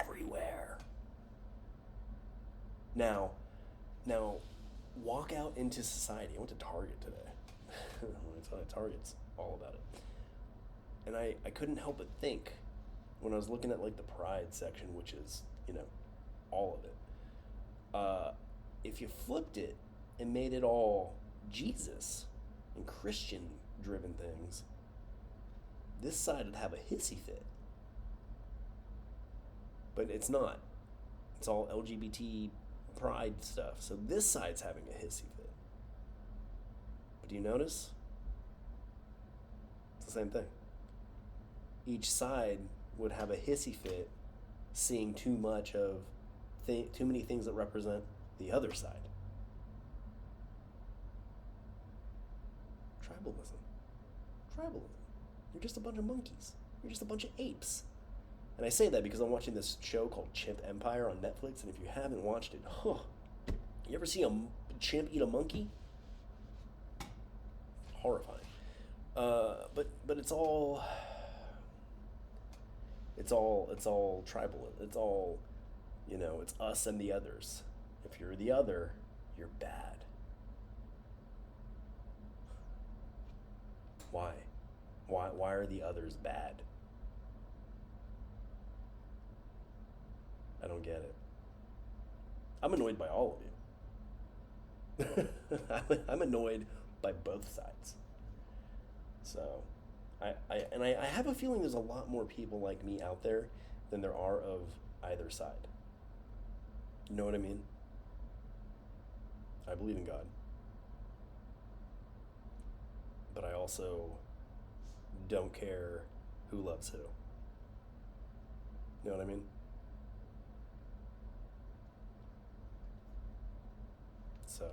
everywhere. Now, walk out into society. I went to Target today. Target's all about it. And I couldn't help but think, when I was looking at like the Pride section, which is, all of it, if you flipped it and made it all Jesus and Christian driven things, this side would have a hissy fit. But it's not. It's all LGBT Pride stuff. So this side's having a hissy fit. But do you notice? It's the same thing. Each side would have a hissy fit seeing too many things that represent the other side. Tribalism. You're just a bunch of monkeys. You're just a bunch of apes. And I say that because I'm watching this show called Chimp Empire on Netflix, and if you haven't watched it, you ever see a chimp eat a monkey? Horrifying. But it's all tribal. It's all, it's us and the others. If you're the other, you're bad. Why? Why are the others bad? I don't get it. I'm annoyed by all of you. I'm annoyed by both sides. So, I have a feeling there's a lot more people like me out there than there are of either side. You know what I mean? I believe in God. But I also don't care who loves who. You know what I mean? So,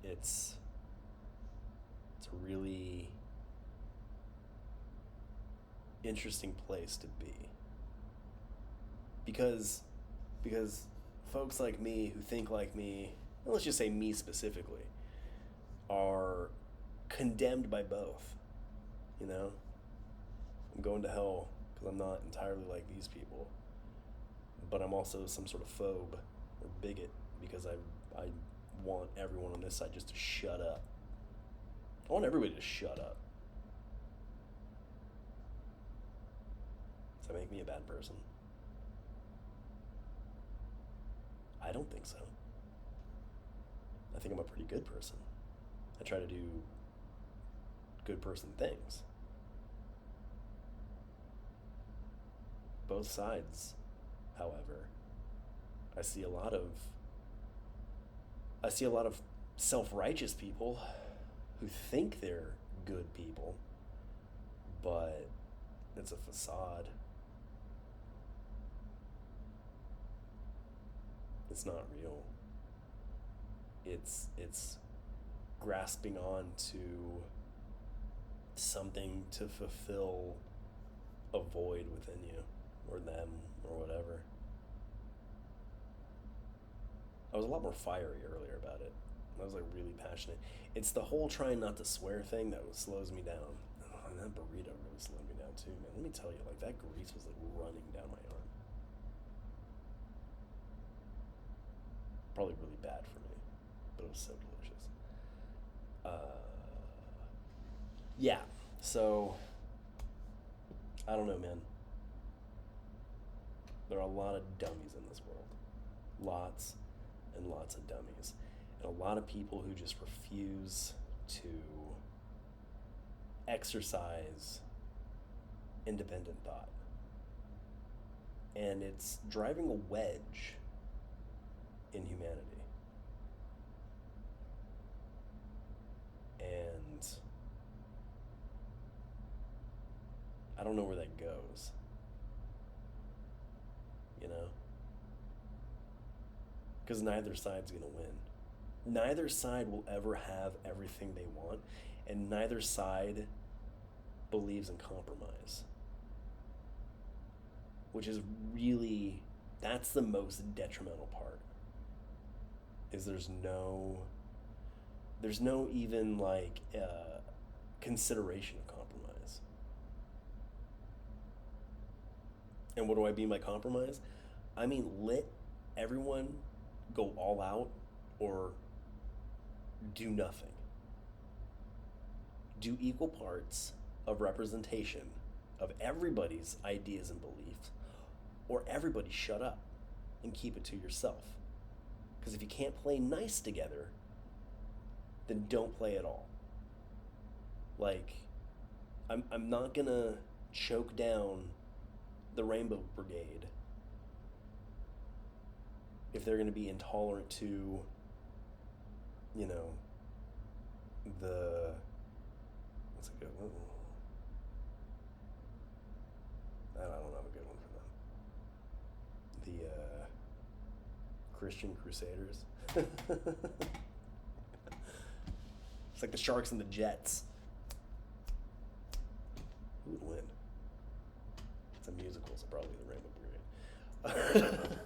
it's a really interesting place to be. Because folks like me who think like me, and let's just say me specifically, are condemned by both. I'm going to hell because I'm not entirely like these people, but I'm also some sort of phobe or bigot because I want everyone on this side just to shut up. I want everybody to shut up. Does that make me a bad person? I don't think so. I think I'm a pretty good person. I try to do good person things. Both sides, however, I see a lot of self-righteous people who think they're good people, but it's a facade. It's not real. It's grasping on to something to fulfill a void within you, or them, or whatever. I was a lot more fiery earlier about it. I was really passionate. It's the whole trying not to swear thing that slows me down. And that burrito really slowed me down too, man. Let me tell you, that grease was running down my arm. Probably really bad for me, but it was so delicious. Yeah, so I don't know, man. There are a lot of dummies in this world. Lots and lots of dummies. And a lot of people who just refuse to exercise independent thought. And it's driving a wedge in humanity. And I don't know where that goes. Because neither side's going to win. Neither side will ever have everything they want, and neither side believes in compromise. Which is really, that's the most detrimental part. Is there's no even consideration of compromise. And what do I mean by compromise? I mean, let everyone go all out or do nothing. Do equal parts of representation of everybody's ideas and beliefs, or everybody shut up and keep it to yourself. Because if you can't play nice together, then don't play at all. I'm not gonna choke down the Rainbow Brigade if they're gonna be intolerant to, what's a good one? I don't have a good one for them. The Christian Crusaders. It's like the Sharks and the Jets. Who would win? It's a musical, so probably the Rainbow Brigade.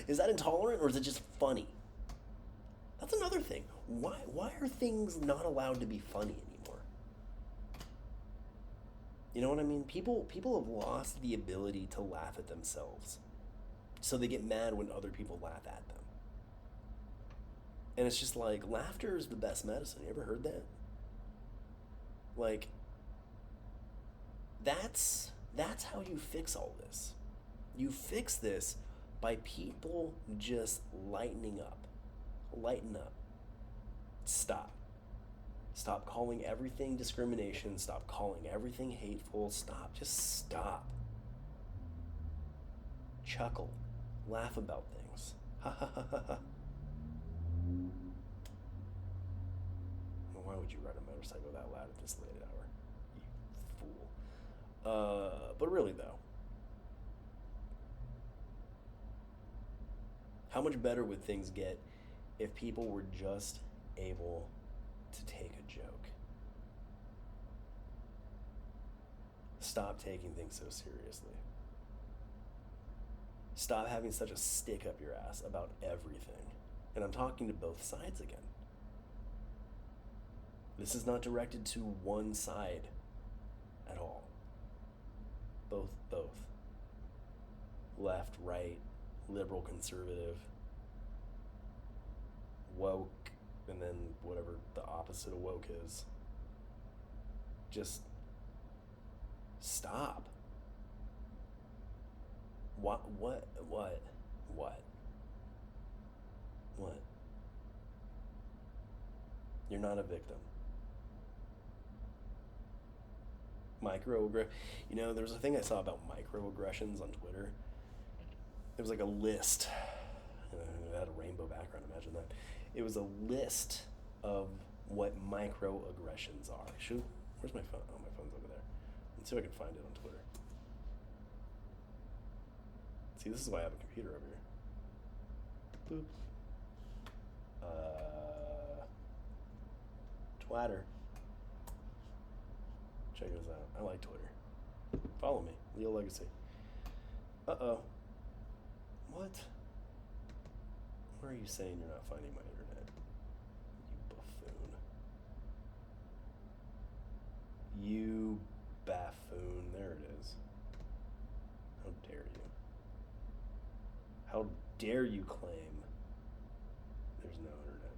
Is that intolerant or is it just funny? That's another thing. Why are things not allowed to be funny anymore? You know what I mean? People have lost the ability to laugh at themselves. So they get mad when other people laugh at them. And it's just like, laughter is the best medicine. You ever heard that? Like, that's how you fix all this. You fix this by people just lightening up. Lighten up. Stop. Stop calling everything discrimination. Stop calling everything hateful. Stop. Just stop. Chuckle. Laugh about things. Ha ha ha ha ha. Why would you ride a motorcycle that loud at this late hour? You fool. But really though, how much better would things get if people were just able to take a joke? Stop taking things so seriously. Stop having such a stick up your ass about everything. And I'm talking to both sides again. This is not directed to one side at all. Both. Left, right, liberal, conservative, woke, and then whatever the opposite of woke is. Just stop. What? You're not a victim. There was a thing I saw about microaggressions on Twitter. It was like a list. It had a rainbow background, imagine that. It was a list of what microaggressions are. Where's my phone? Oh, my phone's over there. Let's see if I can find it on Twitter. See, this is why I have a computer over here. Boop. Twitter. Check this out. I like Twitter. Follow me. Leal Legacy. Uh-oh. What? Why are you saying you're not finding my internet? You buffoon. You buffoon. There it is. How dare you? How dare you claim there's no internet?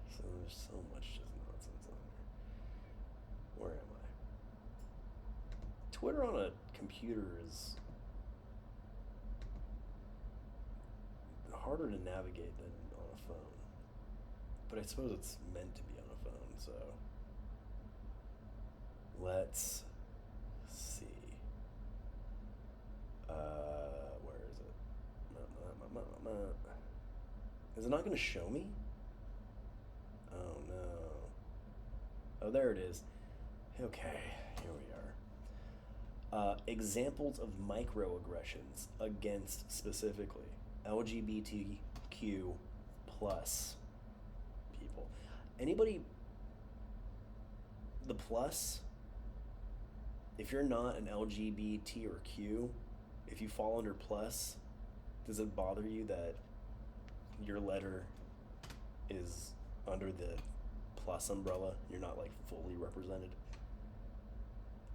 So there's so much just nonsense on here. Where am I? Twitter on a computer is harder to navigate than on a phone. But I suppose it's meant to be on a phone, so let's see. Where is it? Is it not going to show me? Oh no. Oh, there it is. Okay, here we are. Examples of microaggressions against specifically LGBTQ plus people. Anybody, the plus, if you're not an LGBT or Q, if you fall under plus, does it bother you that your letter is under the plus umbrella? You're not like fully represented?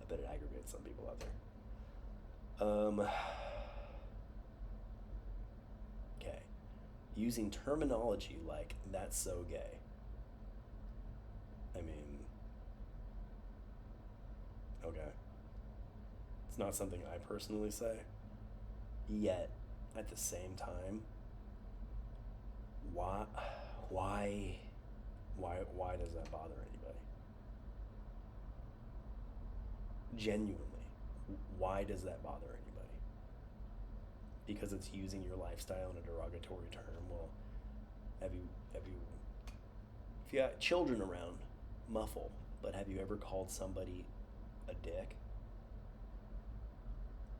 I bet it aggravates some people out there. Okay. Using terminology like, that's so gay. I mean, okay. It's not something I personally say. Yet, at the same time, why does that bother anybody? Genuinely, why does that bother anybody? Because it's using your lifestyle in a derogatory term. Well, if you got children around, muffle. But have you ever called somebody a dick?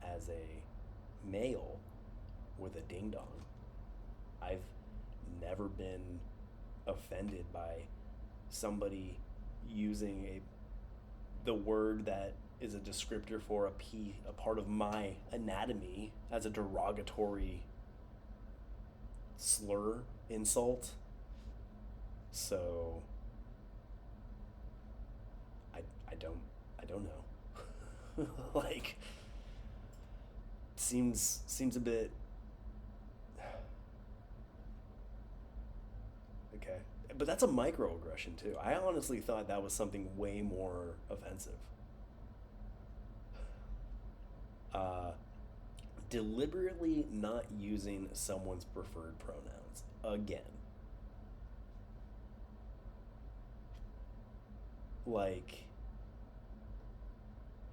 As a male with a ding dong, I've never been offended by somebody using the word that is a descriptor for a part of my anatomy as a derogatory slur, insult. So I, I don't know. Like, seems a bit okay. But that's a microaggression too. I honestly thought that was something way more offensive. Uh, Deliberately not using someone's preferred pronouns. Again. Like,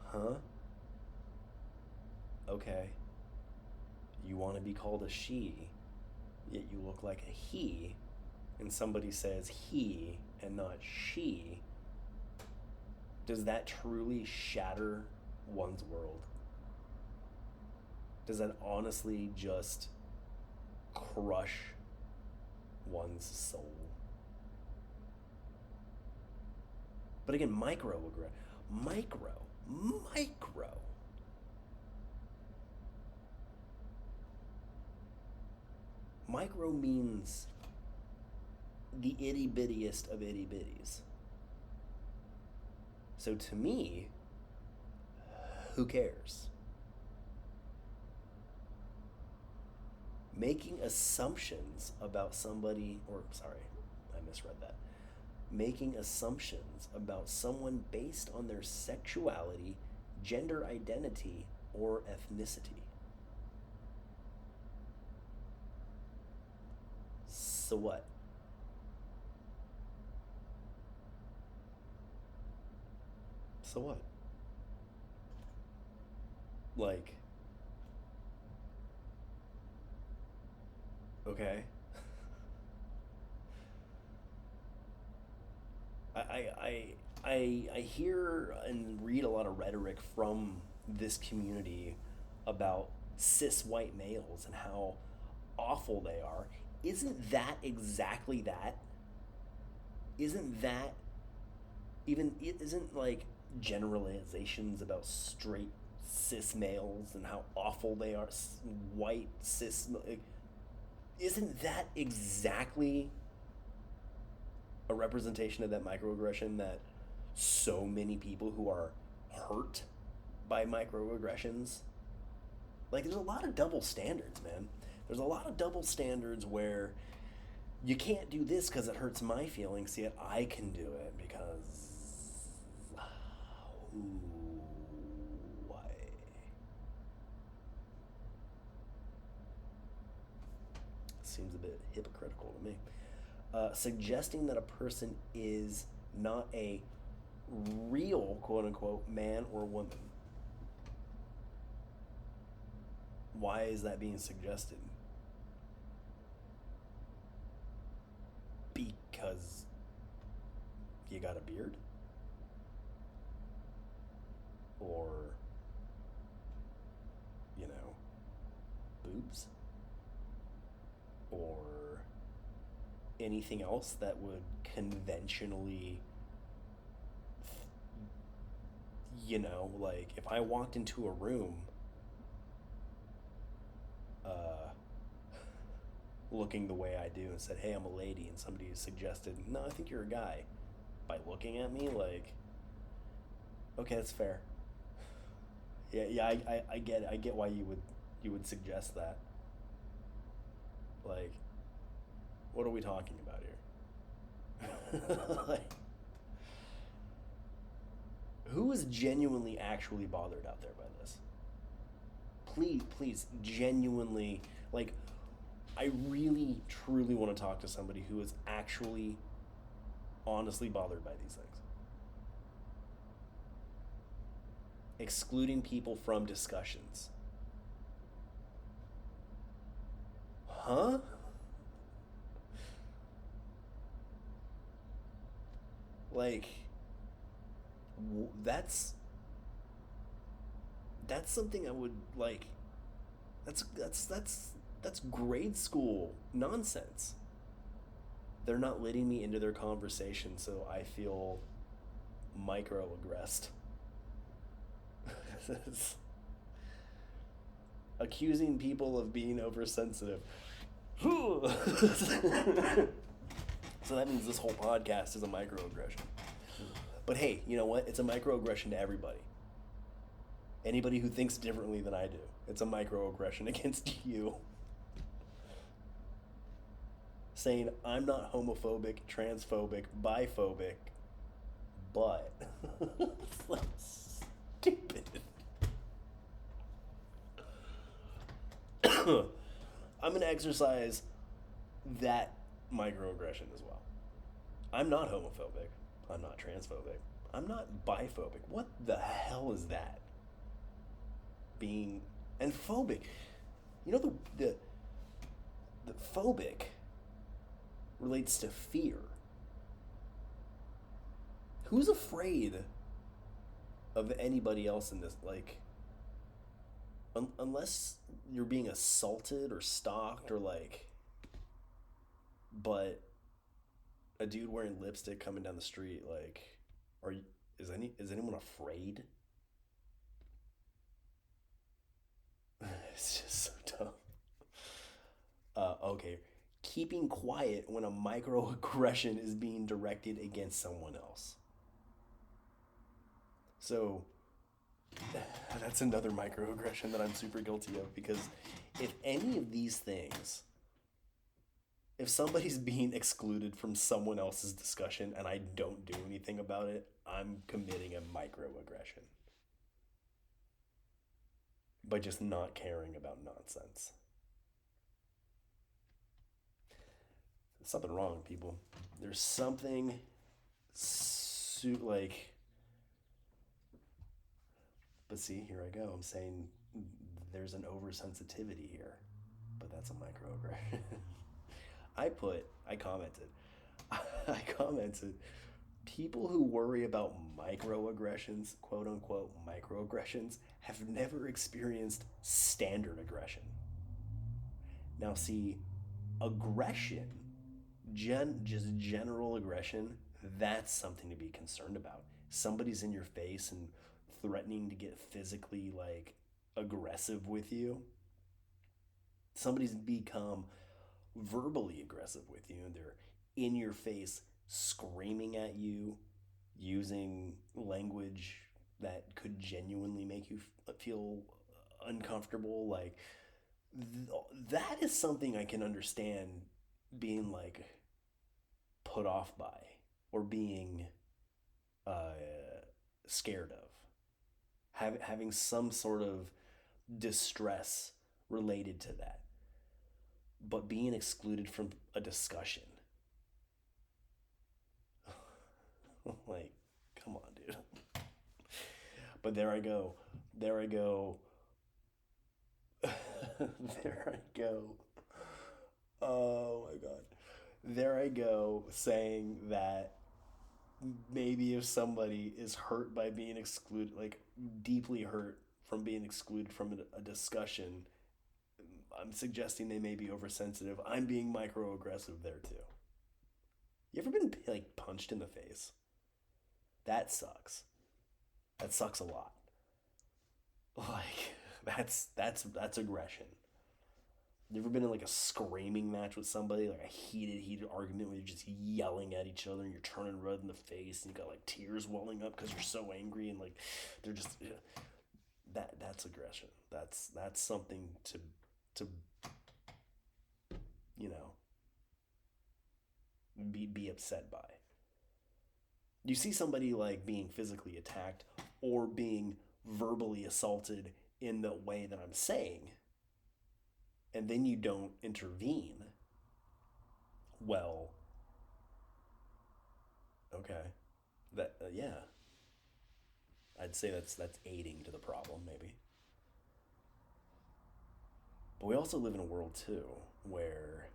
huh? Okay. You want to be called a she, yet you look like a he, and somebody says he and not she. Does that truly shatter one's world? Does that honestly just crush one's soul? But again, micro. Micro means the itty bittiest of itty bitties. So to me, who cares? Making assumptions about somebody, or sorry, I misread that. Making assumptions about someone based on their sexuality, gender identity, or ethnicity. So what? So what? Like, okay. I hear and read a lot of rhetoric from this community about cis white males and how awful they are. Isn't that exactly that? Isn't that even it isn't like generalizations about straight cis males and how awful they are, white cis, like, isn't that exactly a representation of that microaggression that so many people who are hurt by microaggressions, like, there's a lot of double standards, man. There's a lot of double standards where you can't do this because it hurts my feelings, yet I can do it because why? Seems a bit hypocritical to me. Suggesting that a person is not a real quote unquote man or woman. Why is that being suggested? Because you got a beard? Or, you know, boobs? Or anything else that would conventionally, you know, like if I walked into a room looking the way I do and said, hey, I'm a lady, and somebody suggested, no, I think you're a guy, by looking at me, like, okay, that's fair. Yeah, I get it. I get why you would suggest that. Like, what are we talking about here? Like, who is genuinely actually bothered out there by this? Please, genuinely, like, I really, truly want to talk to somebody who is actually, honestly bothered by these things. Excluding people from discussions. Huh? Like, that's something I would like. That's grade school nonsense. They're not letting me into their conversation, so I feel microaggressed. Accusing people of being oversensitive. So that means this whole podcast is a microaggression. But hey, you know what? It's a microaggression to everybody. Anybody who thinks differently than I do. It's a microaggression against you. Saying I'm not homophobic, transphobic, biphobic, but so stupid. I'm gonna exercise that microaggression as well. I'm not homophobic. I'm not transphobic. I'm not biphobic. What the hell is that? Being and phobic. You know the phobic relates to fear. Who's afraid of anybody else in this? Like, unless you're being assaulted or stalked or like, but a dude wearing lipstick coming down the street, like, are you, is anyone afraid? It's just so dumb. Okay, keeping quiet when a microaggression is being directed against someone else. So that's another microaggression that I'm super guilty of because if any of these things, if somebody's being excluded from someone else's discussion and I don't do anything about it, I'm committing a microaggression by just not caring about nonsense. There's something wrong, people. There's something like, but see, here I go. I'm saying there's an oversensitivity here, but that's a microaggression. I commented, I commented, people who worry about microaggressions, quote unquote microaggressions, have never experienced standard aggression. Now, see, aggression, just general aggression, that's something to be concerned about. Somebody's in your face and threatening to get physically like aggressive with you. Somebody's become verbally aggressive with you and they're in your face screaming at you using language that could genuinely make you feel uncomfortable, like that is something I can understand being like put off by or being uh, scared of having some sort of distress related to that, but being excluded from a discussion. Like, come on, dude. But there I go. There I go. There I go. Oh my god. There I go saying that maybe if somebody is hurt by being excluded, like deeply hurt from being excluded from a discussion, I'm suggesting they may be oversensitive. I'm being microaggressive there too. You ever been like punched in the face? That sucks. That sucks a lot. Like that's aggression. You ever been in like a screaming match with somebody, like a heated argument where you're just yelling at each other and you're turning red in the face and you got like tears welling up because you're so angry and like they're just that's aggression. That's something to you know be upset by. You see somebody like being physically attacked or being verbally assaulted in the way that I'm saying, and then you don't intervene. Well, okay, that yeah, I'd say that's aiding to the problem maybe. But we also live in a world too where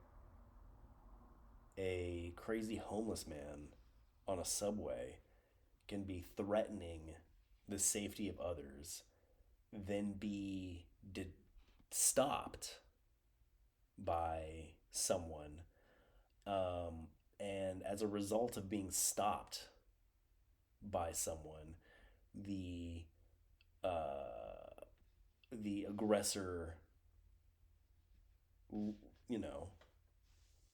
a crazy homeless man on a subway can be threatening the safety of others, then be stopped by someone, And as a result of being stopped by someone, the uh, the aggressor, you know,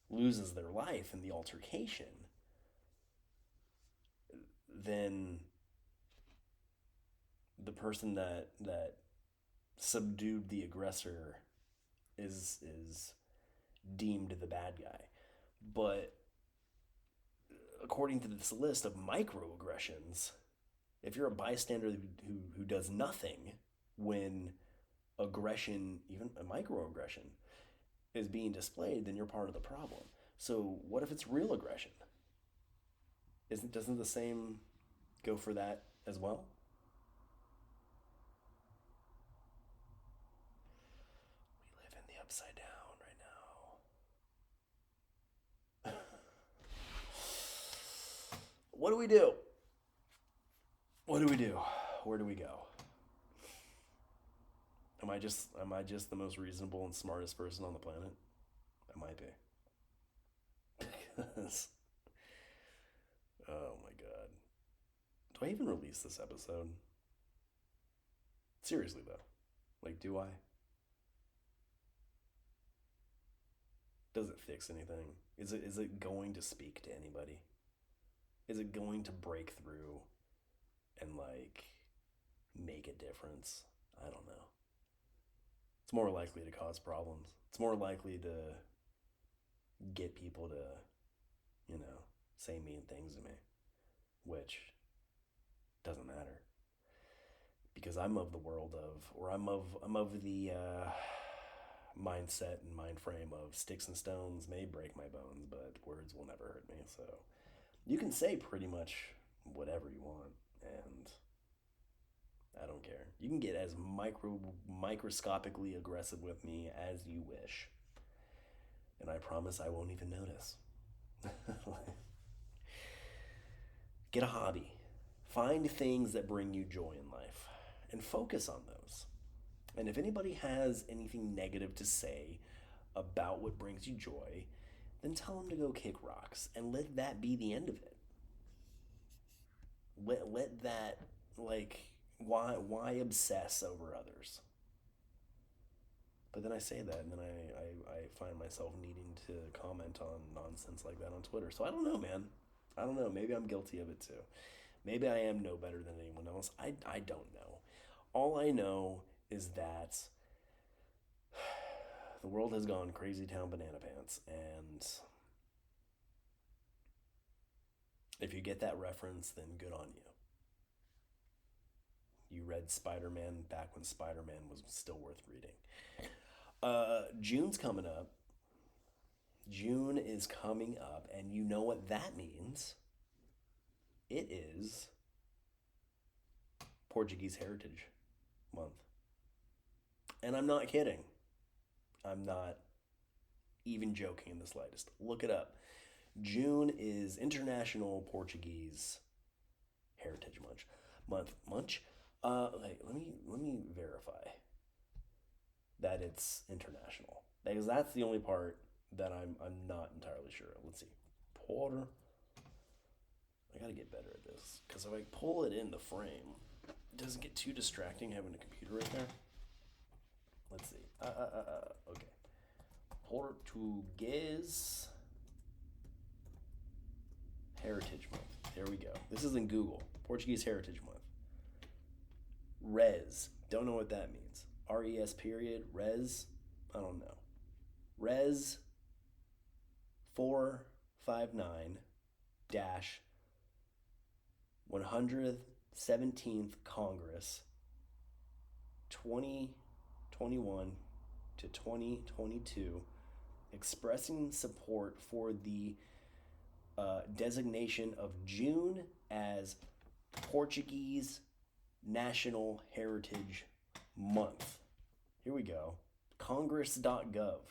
loses their life in the altercation, then the person that subdued the aggressor is deemed the bad guy. But according to this list of microaggressions, if you're a bystander who does nothing when aggression, even a microaggression, is being displayed, then you're part of the problem. So what if it's real aggression? Doesn't the same go for that as well? We live in the upside down right now. What do we do? What do we do? Where do we go? Am I just the most reasonable and smartest person on the planet? I might be. Because oh my god. Do I even release this episode? Seriously though. Like, do I? Does it fix anything? Is it going to speak to anybody? Is it going to break through and like make a difference? I don't know. It's more likely to cause problems. It's more likely to get people to, say mean things to me, which doesn't matter because I'm of the world of, or I'm of the mindset and mind frame of sticks and stones may break my bones, but words will never hurt me. So you can say pretty much whatever you want, and I don't care. You can get as microscopically aggressive with me as you wish, and I promise I won't even notice. Get a hobby. Find things that bring you joy in life and focus on those. And if anybody has anything negative to say about what brings you joy, then tell them to go kick rocks and let that be the end of it. Let that, like, why obsess over others? But then I say that, and then I find myself needing to comment on nonsense like that on Twitter. So I don't know, man. I don't know. Maybe I'm guilty of it too. Maybe I am no better than anyone else. I don't know. All I know is that the world has gone crazy town banana pants, and if you get that reference, then good on you. You read Spider-Man back when Spider-Man was still worth reading. June's coming up. June is coming up, and you know what that means. It is Portuguese Heritage Month. And I'm not kidding. I'm not even joking in the slightest. Look it up. June is International Portuguese Heritage Month. Munch. Let me verify that it's international, because that's the only part that I'm not entirely sure. Let's see. Porter. I gotta get better at this because if I pull it in the frame, it doesn't get too distracting having a computer right there. Let's see. Okay. Portuguese Heritage Month. There we go. This is in Google. Portuguese Heritage Month. Res. Don't know what that means. RES period. Res. I don't know. Res 459 dash 117th Congress 2021 to 2022, expressing support for the designation of June as Portuguese National Heritage Month. Here we go. Congress.gov.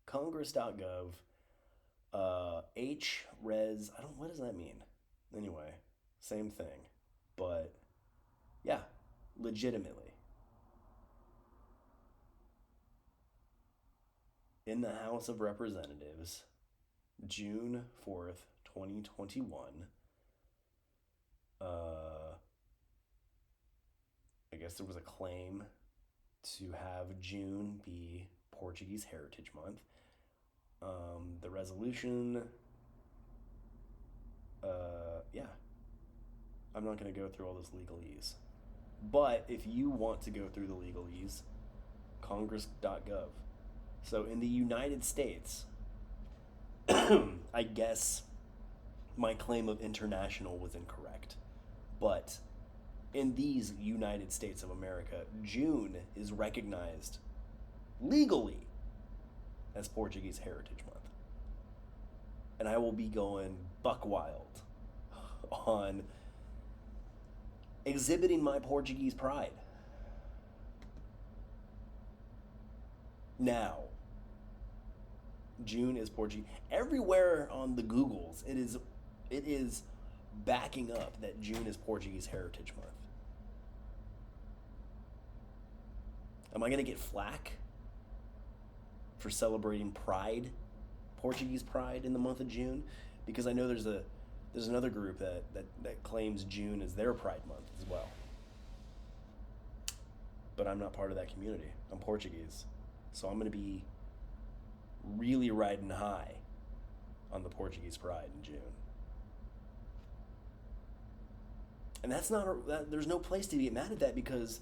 Congress.gov. HRES. What does that mean? Anyway, same thing. But yeah, legitimately. in the House of Representatives, June 4th, 2021, I guess there was a claim to have June be Portuguese Heritage Month. The resolution, yeah, I'm not going to go through all this legalese. But if you want to go through the legalese, congress.gov. So in the United States, I guess my claim of international was incorrect. But in these United States of America, June is recognized legally as Portuguese Heritage Month. And I will be going buck wild on exhibiting my Portuguese pride. Now, June is Portuguese. Everywhere on the Googles, it is backing up that June is Portuguese Heritage Month. Am I going to get flack for celebrating Pride, Portuguese Pride, in the month of June? Because I know there's another group that claims June as their Pride Month as well. But I'm not part of that community. I'm Portuguese. So I'm going to be really riding high on the Portuguese Pride in June. And there's no place to get mad at that, because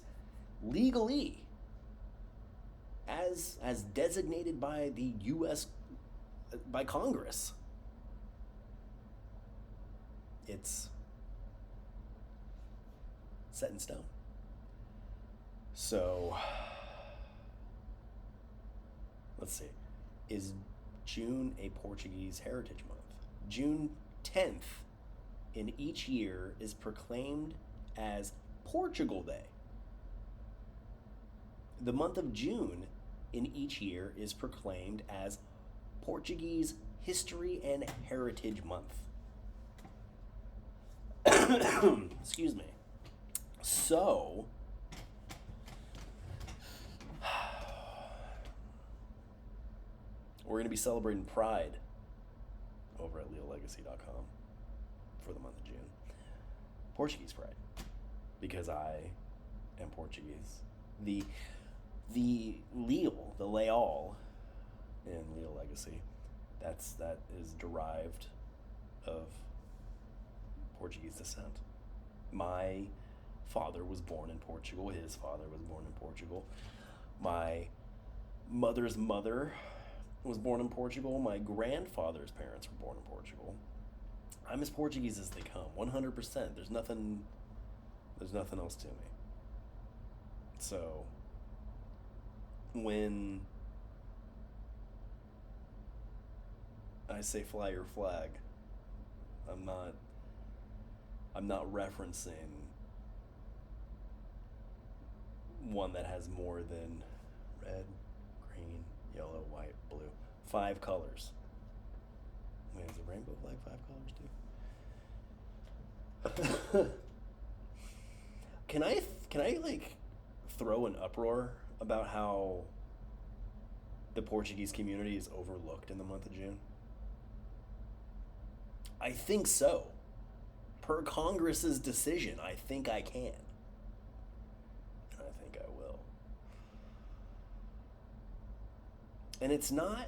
legally, as designated by the U.S., by Congress, it's set in stone. So, let's see. Is June a Portuguese Heritage Month? June 10th in each year is proclaimed as Portugal Day. The month of June in each year is proclaimed as Portuguese History and Heritage Month. Excuse me. So, we're going to be celebrating Pride over at leallegacy.com for the month of June. Portuguese Pride, because I am Portuguese. The Leal in Leal Legacy, that is derived of Portuguese descent. My father was born in Portugal. His father was born in Portugal. My mother's mother was born in Portugal. My grandfather's parents were born in Portugal. I'm as Portuguese as they come, 100%. There's nothing else to me. So, when I say fly your flag, I'm not referencing one that has more than red, green, yellow, white, blue. 5 colors. Wait, is the rainbow flag 5 colors too? Can I like throw an uproar about how the Portuguese community is overlooked in the month of June? I think so. Per Congress's decision, I think I can. And I think I will. And it's not...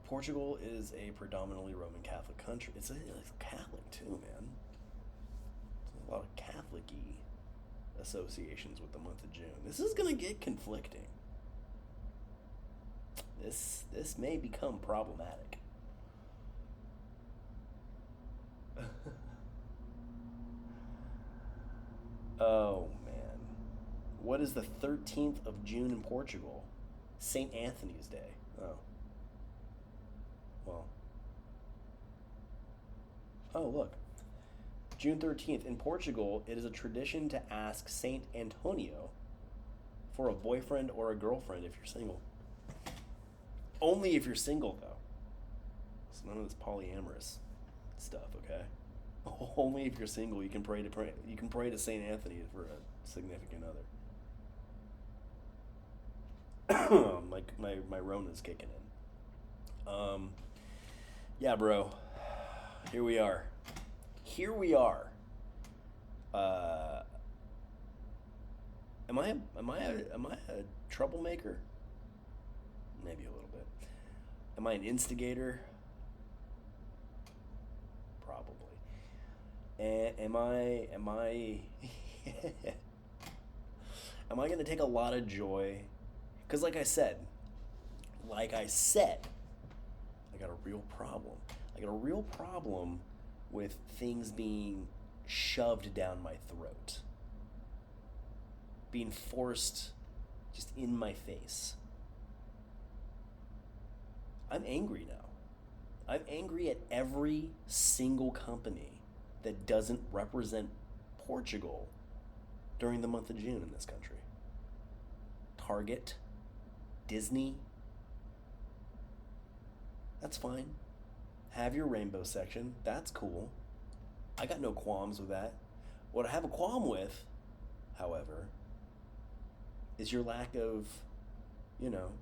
Portugal is a predominantly Roman Catholic country. It's Catholic too, man. There's a lot of Catholic-y associations with the month of June. This is going to get conflicting. This may become problematic. Oh, man. What is the 13th of June in Portugal? St. Anthony's Day. Oh. Well. Oh, look. June 13th. In Portugal, it is a tradition to ask Saint Antonio for a boyfriend or a girlfriend if you're single. Only if you're single, though. It's none of this polyamorous stuff, okay? Only if you're single, you can pray to Saint Anthony for a significant other. my Rona's kicking in. Yeah, bro. Here we are. Here we are. Uh, am I a troublemaker? Maybe a little bit. Am I an instigator? Probably. Am I am I going to take a lot of joy? Cuz like I said, I got a real problem. I got a real problem with things being shoved down my throat. Being forced just in my face. I'm angry now. I'm angry at every single company that doesn't represent Portugal during the month of June in this country. Target, Disney. That's fine. Have your rainbow section. That's cool. I got no qualms with that. What I have a qualm with, however, is your lack of, you know,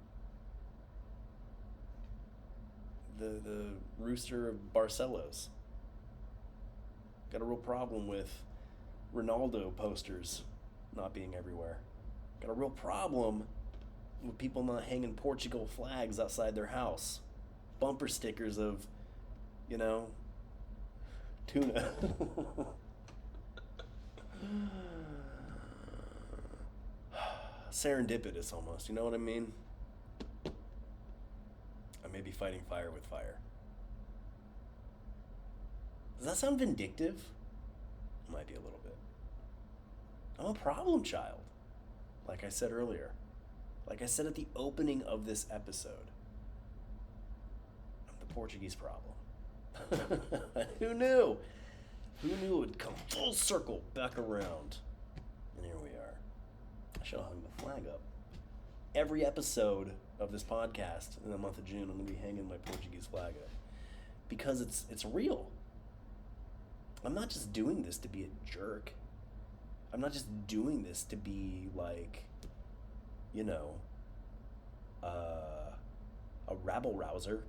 the rooster of Barcelos. Got a real problem with Ronaldo posters not being everywhere. Got a real problem with people not hanging Portugal flags outside their house. Bumper stickers of, you know, tuna. Serendipitous almost, you know what I mean? I may be fighting fire with fire. Does that sound vindictive? Might be a little bit. I'm a problem child. Like I said earlier. Like I said at the opening of this episode. I'm the Portuguese problem. Who knew? Who knew it would come full circle back around? And here we are. I should have hung the flag up. Every episode of this podcast in the month of June, I'm going to be hanging my Portuguese flag up. Because it's real. I'm not just doing this to be a jerk. I'm not just doing this to be like, you know, a rabble rouser.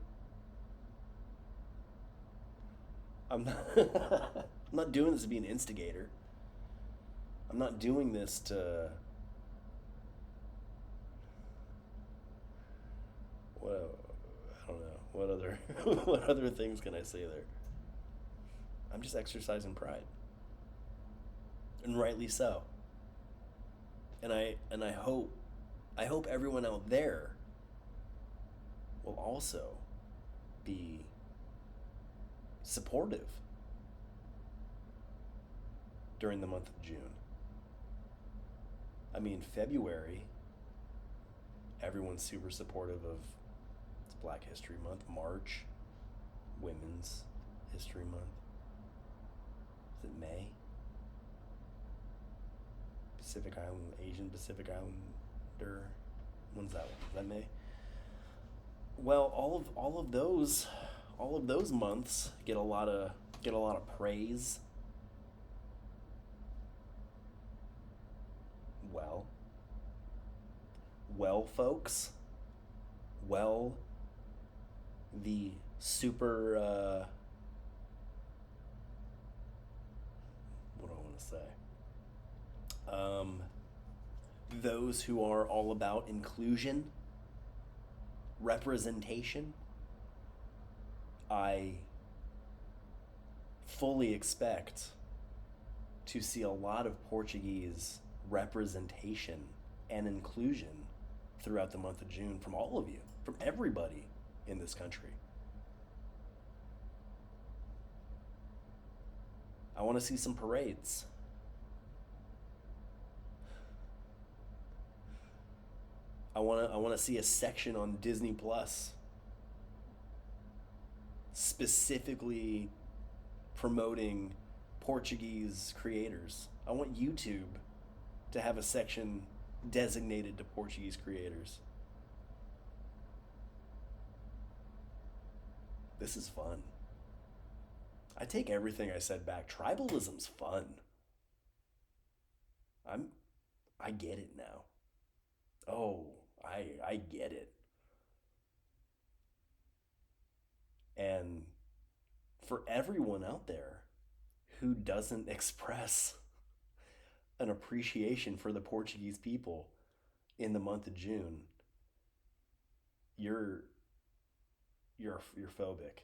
I'm not, I'm not doing this to be an instigator. I'm not doing this to, well, I don't know. What other what other things can I say there? I'm just exercising pride. And rightly so. And I hope everyone out there will also be supportive during the month of June. I mean, February, everyone's super supportive of it's Black History Month. March, Women's History Month. Is it May? Pacific Island, Asian Pacific Islander. When's that one? Is that May? Well, all of those months get a lot of praise. Well, folks. Well, the super. What do I want to say? Those who are all about inclusion, representation. I fully expect to see a lot of Portuguese representation and inclusion throughout the month of June from all of you, from everybody in this country. I want to see some parades. I want to see a section on Disney Plus specifically promoting Portuguese creators. I want YouTube to have a section designated to Portuguese creators. This is fun. I take everything I said back. Tribalism's fun. I get it now. Oh, I get it. And for everyone out there who doesn't express an appreciation for the Portuguese people in the month of June, you're you're phobic.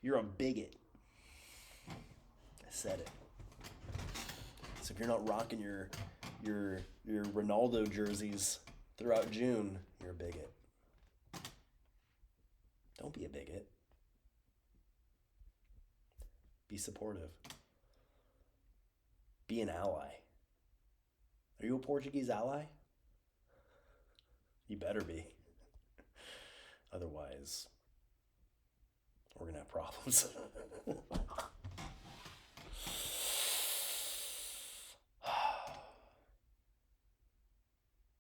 You're a bigot. I said it. So if you're not rocking your Ronaldo jerseys throughout June, you're a bigot. Don't be a bigot. Be supportive. Be an ally. Are you a Portuguese ally? You better be. Otherwise, we're going to have problems.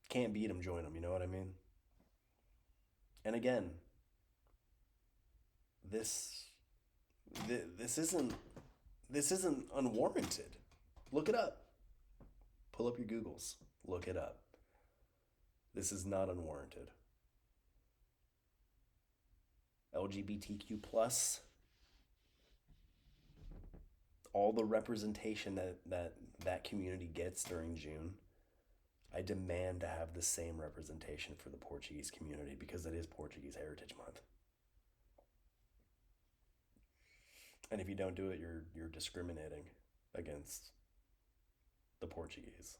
Can't beat them, join them, you know what I mean? And again, this this isn't unwarranted. Look it up. Pull up your Googles. Look it up. This is not unwarranted. LGBTQ plus, all the representation that community gets during June, I demand to have the same representation for the Portuguese community because it is Portuguese Heritage Month. And if you don't do it, you're discriminating against the Portuguese.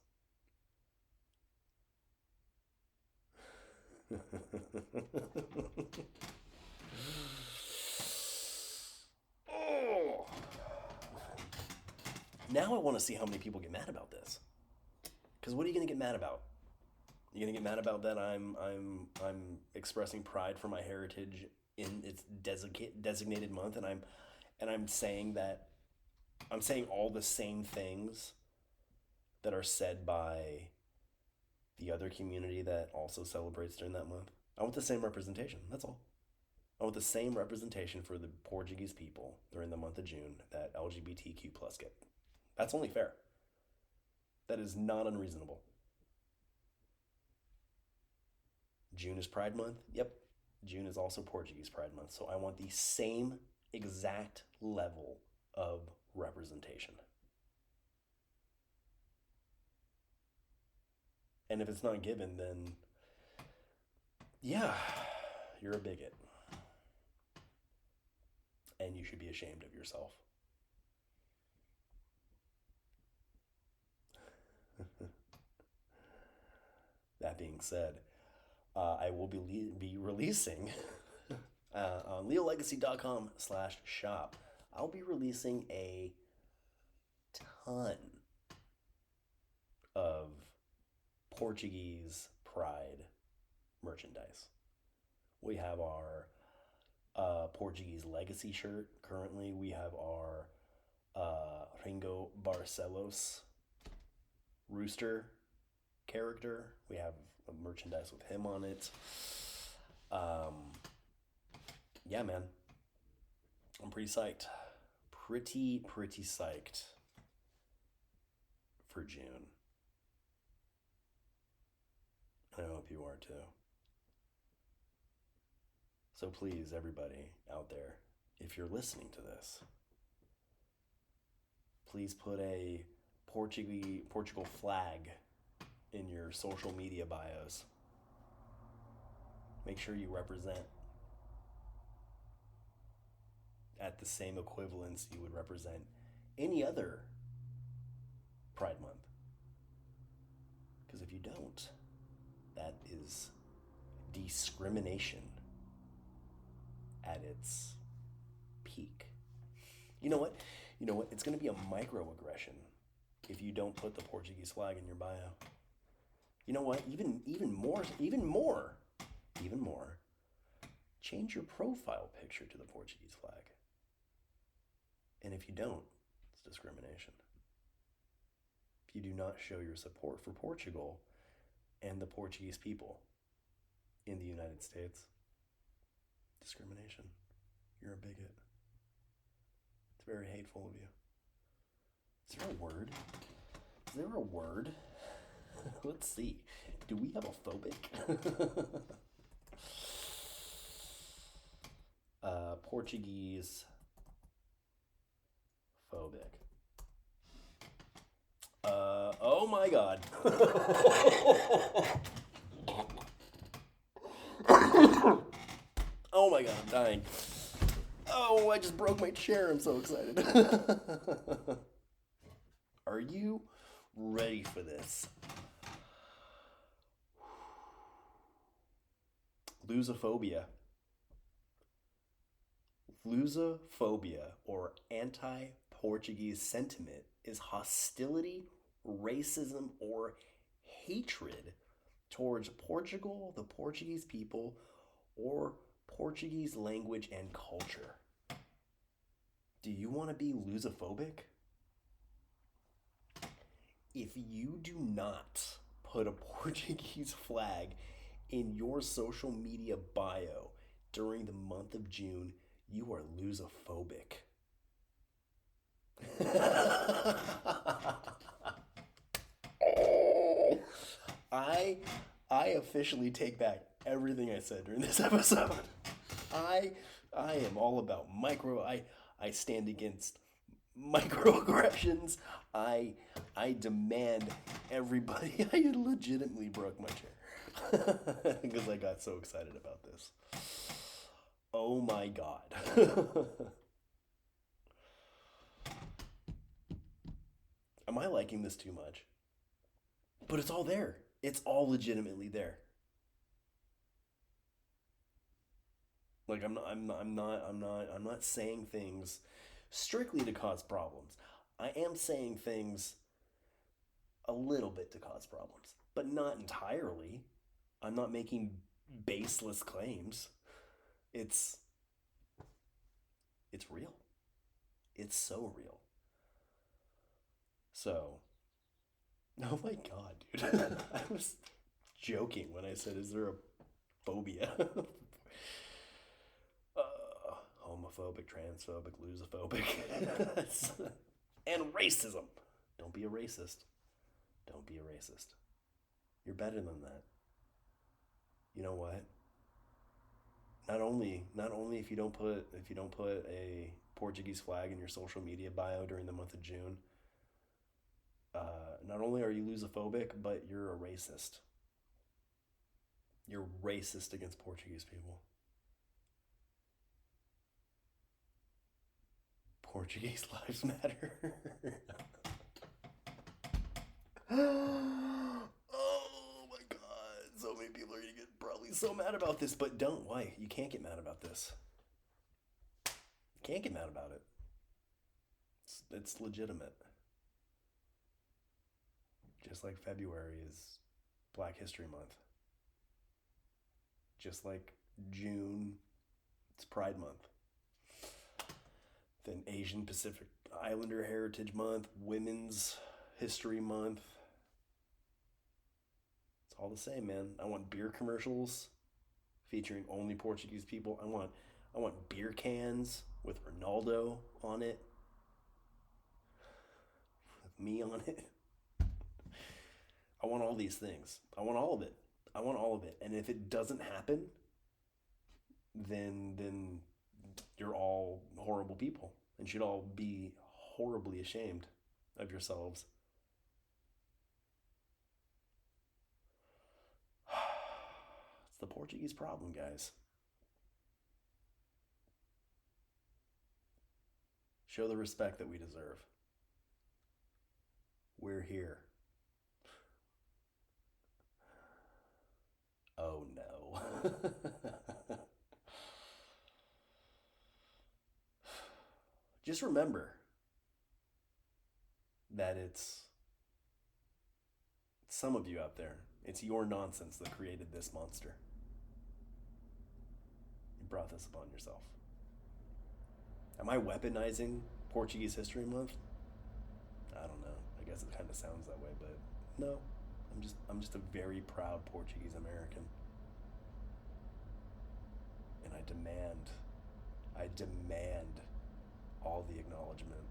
Oh. Now I want to see how many people get mad about this. Because what are you going to get mad about? You're going to get mad about that I'm expressing pride for my heritage in its designated month, and I'm saying all the same things that are said by the other community that also celebrates during that month. I want the same representation. That's all. I want the same representation for the Portuguese people during the month of June that LGBTQ plus get. That's only fair. That is not unreasonable. June is Pride Month. Yep. June is also Portuguese Pride Month. So I want the same exact level of representation. And if it's not given, then yeah, you're a bigot. And you should be ashamed of yourself. That being said, I will be releasing on leallegacy.com/shop. I'll be releasing a ton of Portuguese Pride merchandise. We have our Portuguese Legacy shirt. Currently, we have our Ringo Barcelos rooster character. We have a merchandise with him on it. Yeah, man. I'm pretty psyched. Pretty psyched for June. I hope you are too. So please, everybody out there, if you're listening to this, please put a Portugal flag in your social media bios. Make sure you represent at the same equivalence you would represent any other Pride Month. Because if you don't, that is discrimination at its peak. You know what? It's going to be a microaggression if you don't put the Portuguese flag in your bio. You know what? Even more. Change your profile picture to the Portuguese flag. And if you don't, it's discrimination. If you do not show your support for Portugal and the Portuguese people in the United States, discrimination. You're a bigot. It's very hateful of you. Is there a word? Let's see. Do we have a phobic? Portuguese phobic. Oh my god. Oh my god, I'm dying. Oh, I just broke my chair. I'm so excited. Are you ready for this? Lusophobia. Lusophobia, or anti-Portuguese sentiment, is hostility, racism, or hatred towards Portugal, the Portuguese people, or Portuguese language and culture. Do you want to be lusophobic? If you do not put a Portuguese flag in your social media bio during the month of June, you are lusophobic. I officially take back everything I said during this episode. I am all about I stand against microaggressions. I demand everybody. I legitimately broke my chair because I got so excited about this. Oh my god. Am I liking this too much? But it's all there. It's all legitimately there. Like I'm not saying things strictly to cause problems. I am saying things a little bit to cause problems, but not entirely. I'm not making baseless claims. It's it's real. It's so real. So, oh my god, dude. I was joking when I said, is there a phobia? Homophobic, transphobic, lusophobic, and racism. Don't be a racist. Don't be a racist. You're better than that. You know what? Not only if you don't put a Portuguese flag in your social media bio during the month of June, not only are you lusophobic, but you're a racist. You're racist against Portuguese people. Portuguese lives matter. Oh my god. So many people are going to get probably so mad about this, but don't. Why? You can't get mad about this. You can't get mad about it. It's legitimate. Just like February is Black History Month. Just like June, it's Pride Month. Then Asian Pacific Islander Heritage Month, Women's History Month. It's all the same, man. I want beer commercials featuring only Portuguese people. I want beer cans with Ronaldo on it. With me on it. I want all these things. I want all of it. I want all of it. And if it doesn't happen, then you're all horrible people and should all be horribly ashamed of yourselves. It's the Portuguese problem, guys. Show the respect that we deserve. We're here. Oh no. Just remember that it's some of you out there. It's your nonsense that created this monster. You brought this upon yourself. Am I weaponizing Portuguese History Month? I don't know. I guess it kind of sounds that way, but no. I'm just a very proud Portuguese American. And I demand all the acknowledgement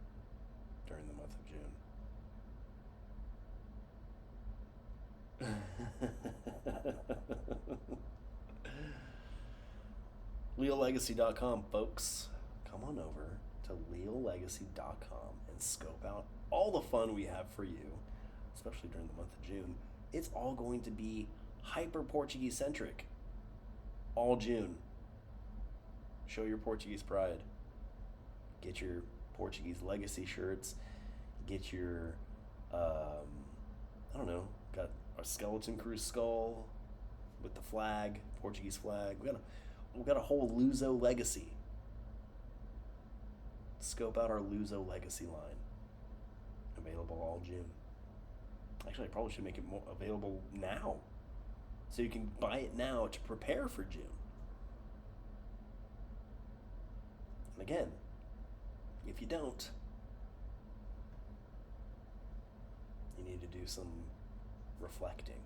during the month of June. LealLegacy.com, folks. Come on over to LealLegacy.com and scope out all the fun we have for you, especially during the month of June. It's all going to be hyper Portuguese centric all June. Show your Portuguese pride. Get your Portuguese legacy shirts. Get your, I don't know, got our skeleton crew skull with the flag, Portuguese flag. We got a whole Luso legacy. Scope out our Luso legacy line. Available all June. Actually, I probably should make it more available now, so you can buy it now to prepare for June. And again, if you don't, you need to do some reflecting.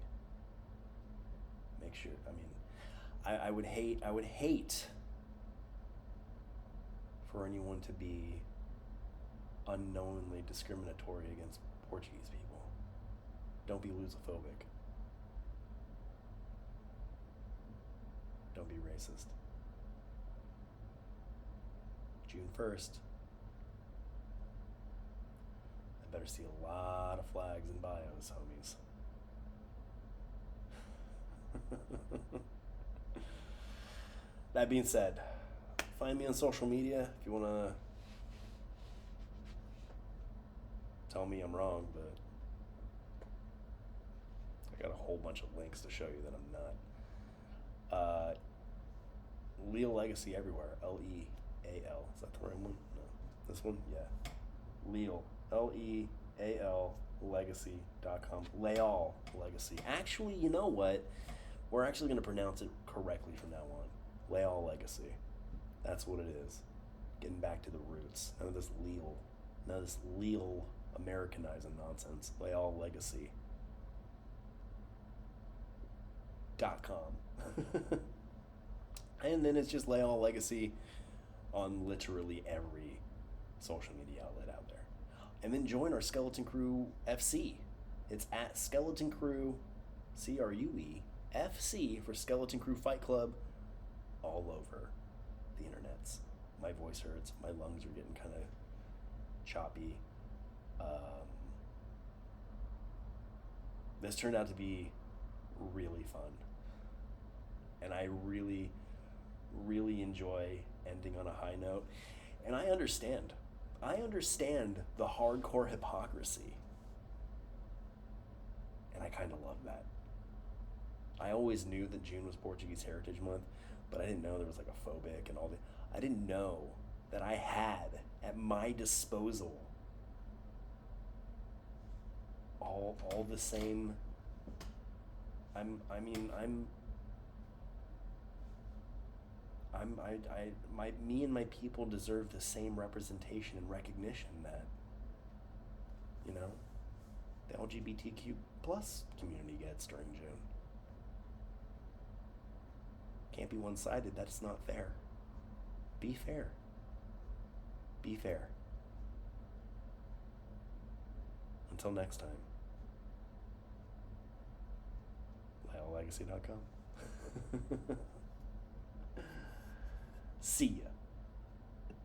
Make sure, I would hate for anyone to be unknowingly discriminatory against Portuguese people. Don't be lusophobic. Don't be racist. June 1st. I better see a lot of flags and bios, homies. That being said, find me on social media if you want to tell me I'm wrong, but I got a whole bunch of links to show you that I'm not. Leal Legacy everywhere. Leal. Is that the right one? No. This one? Yeah. Leal. Leal Legacy.com. Leal Legacy. Actually, you know what? We're actually going to pronounce it correctly from now on. Leal Legacy. That's what it is. Getting back to the roots. None of this Leal. None of this Leal Americanizing nonsense. Leal Legacy. .com. And then it's just Leal Legacy on literally every social media outlet out there. And then join our Skeleton Crew FC. It's at Skeleton Crew, CRUE, FC for Skeleton Crew Fight Club, all over the internets. My voice hurts. My lungs are getting kind of choppy. This turned out to be really fun. And I really, really enjoy ending on a high note. And I understand the hardcore hypocrisy. And I kind of love that. I always knew that June was Portuguese Heritage Month, but I didn't know there was like a phobic and all that. I didn't know that I had at my disposal all the same. Me and my people deserve the same representation and recognition that, you know, the LGBTQ plus community gets during June. Can't be one-sided. That's not fair. Be fair. Be fair. Until next time. LealLegacy.com. See ya.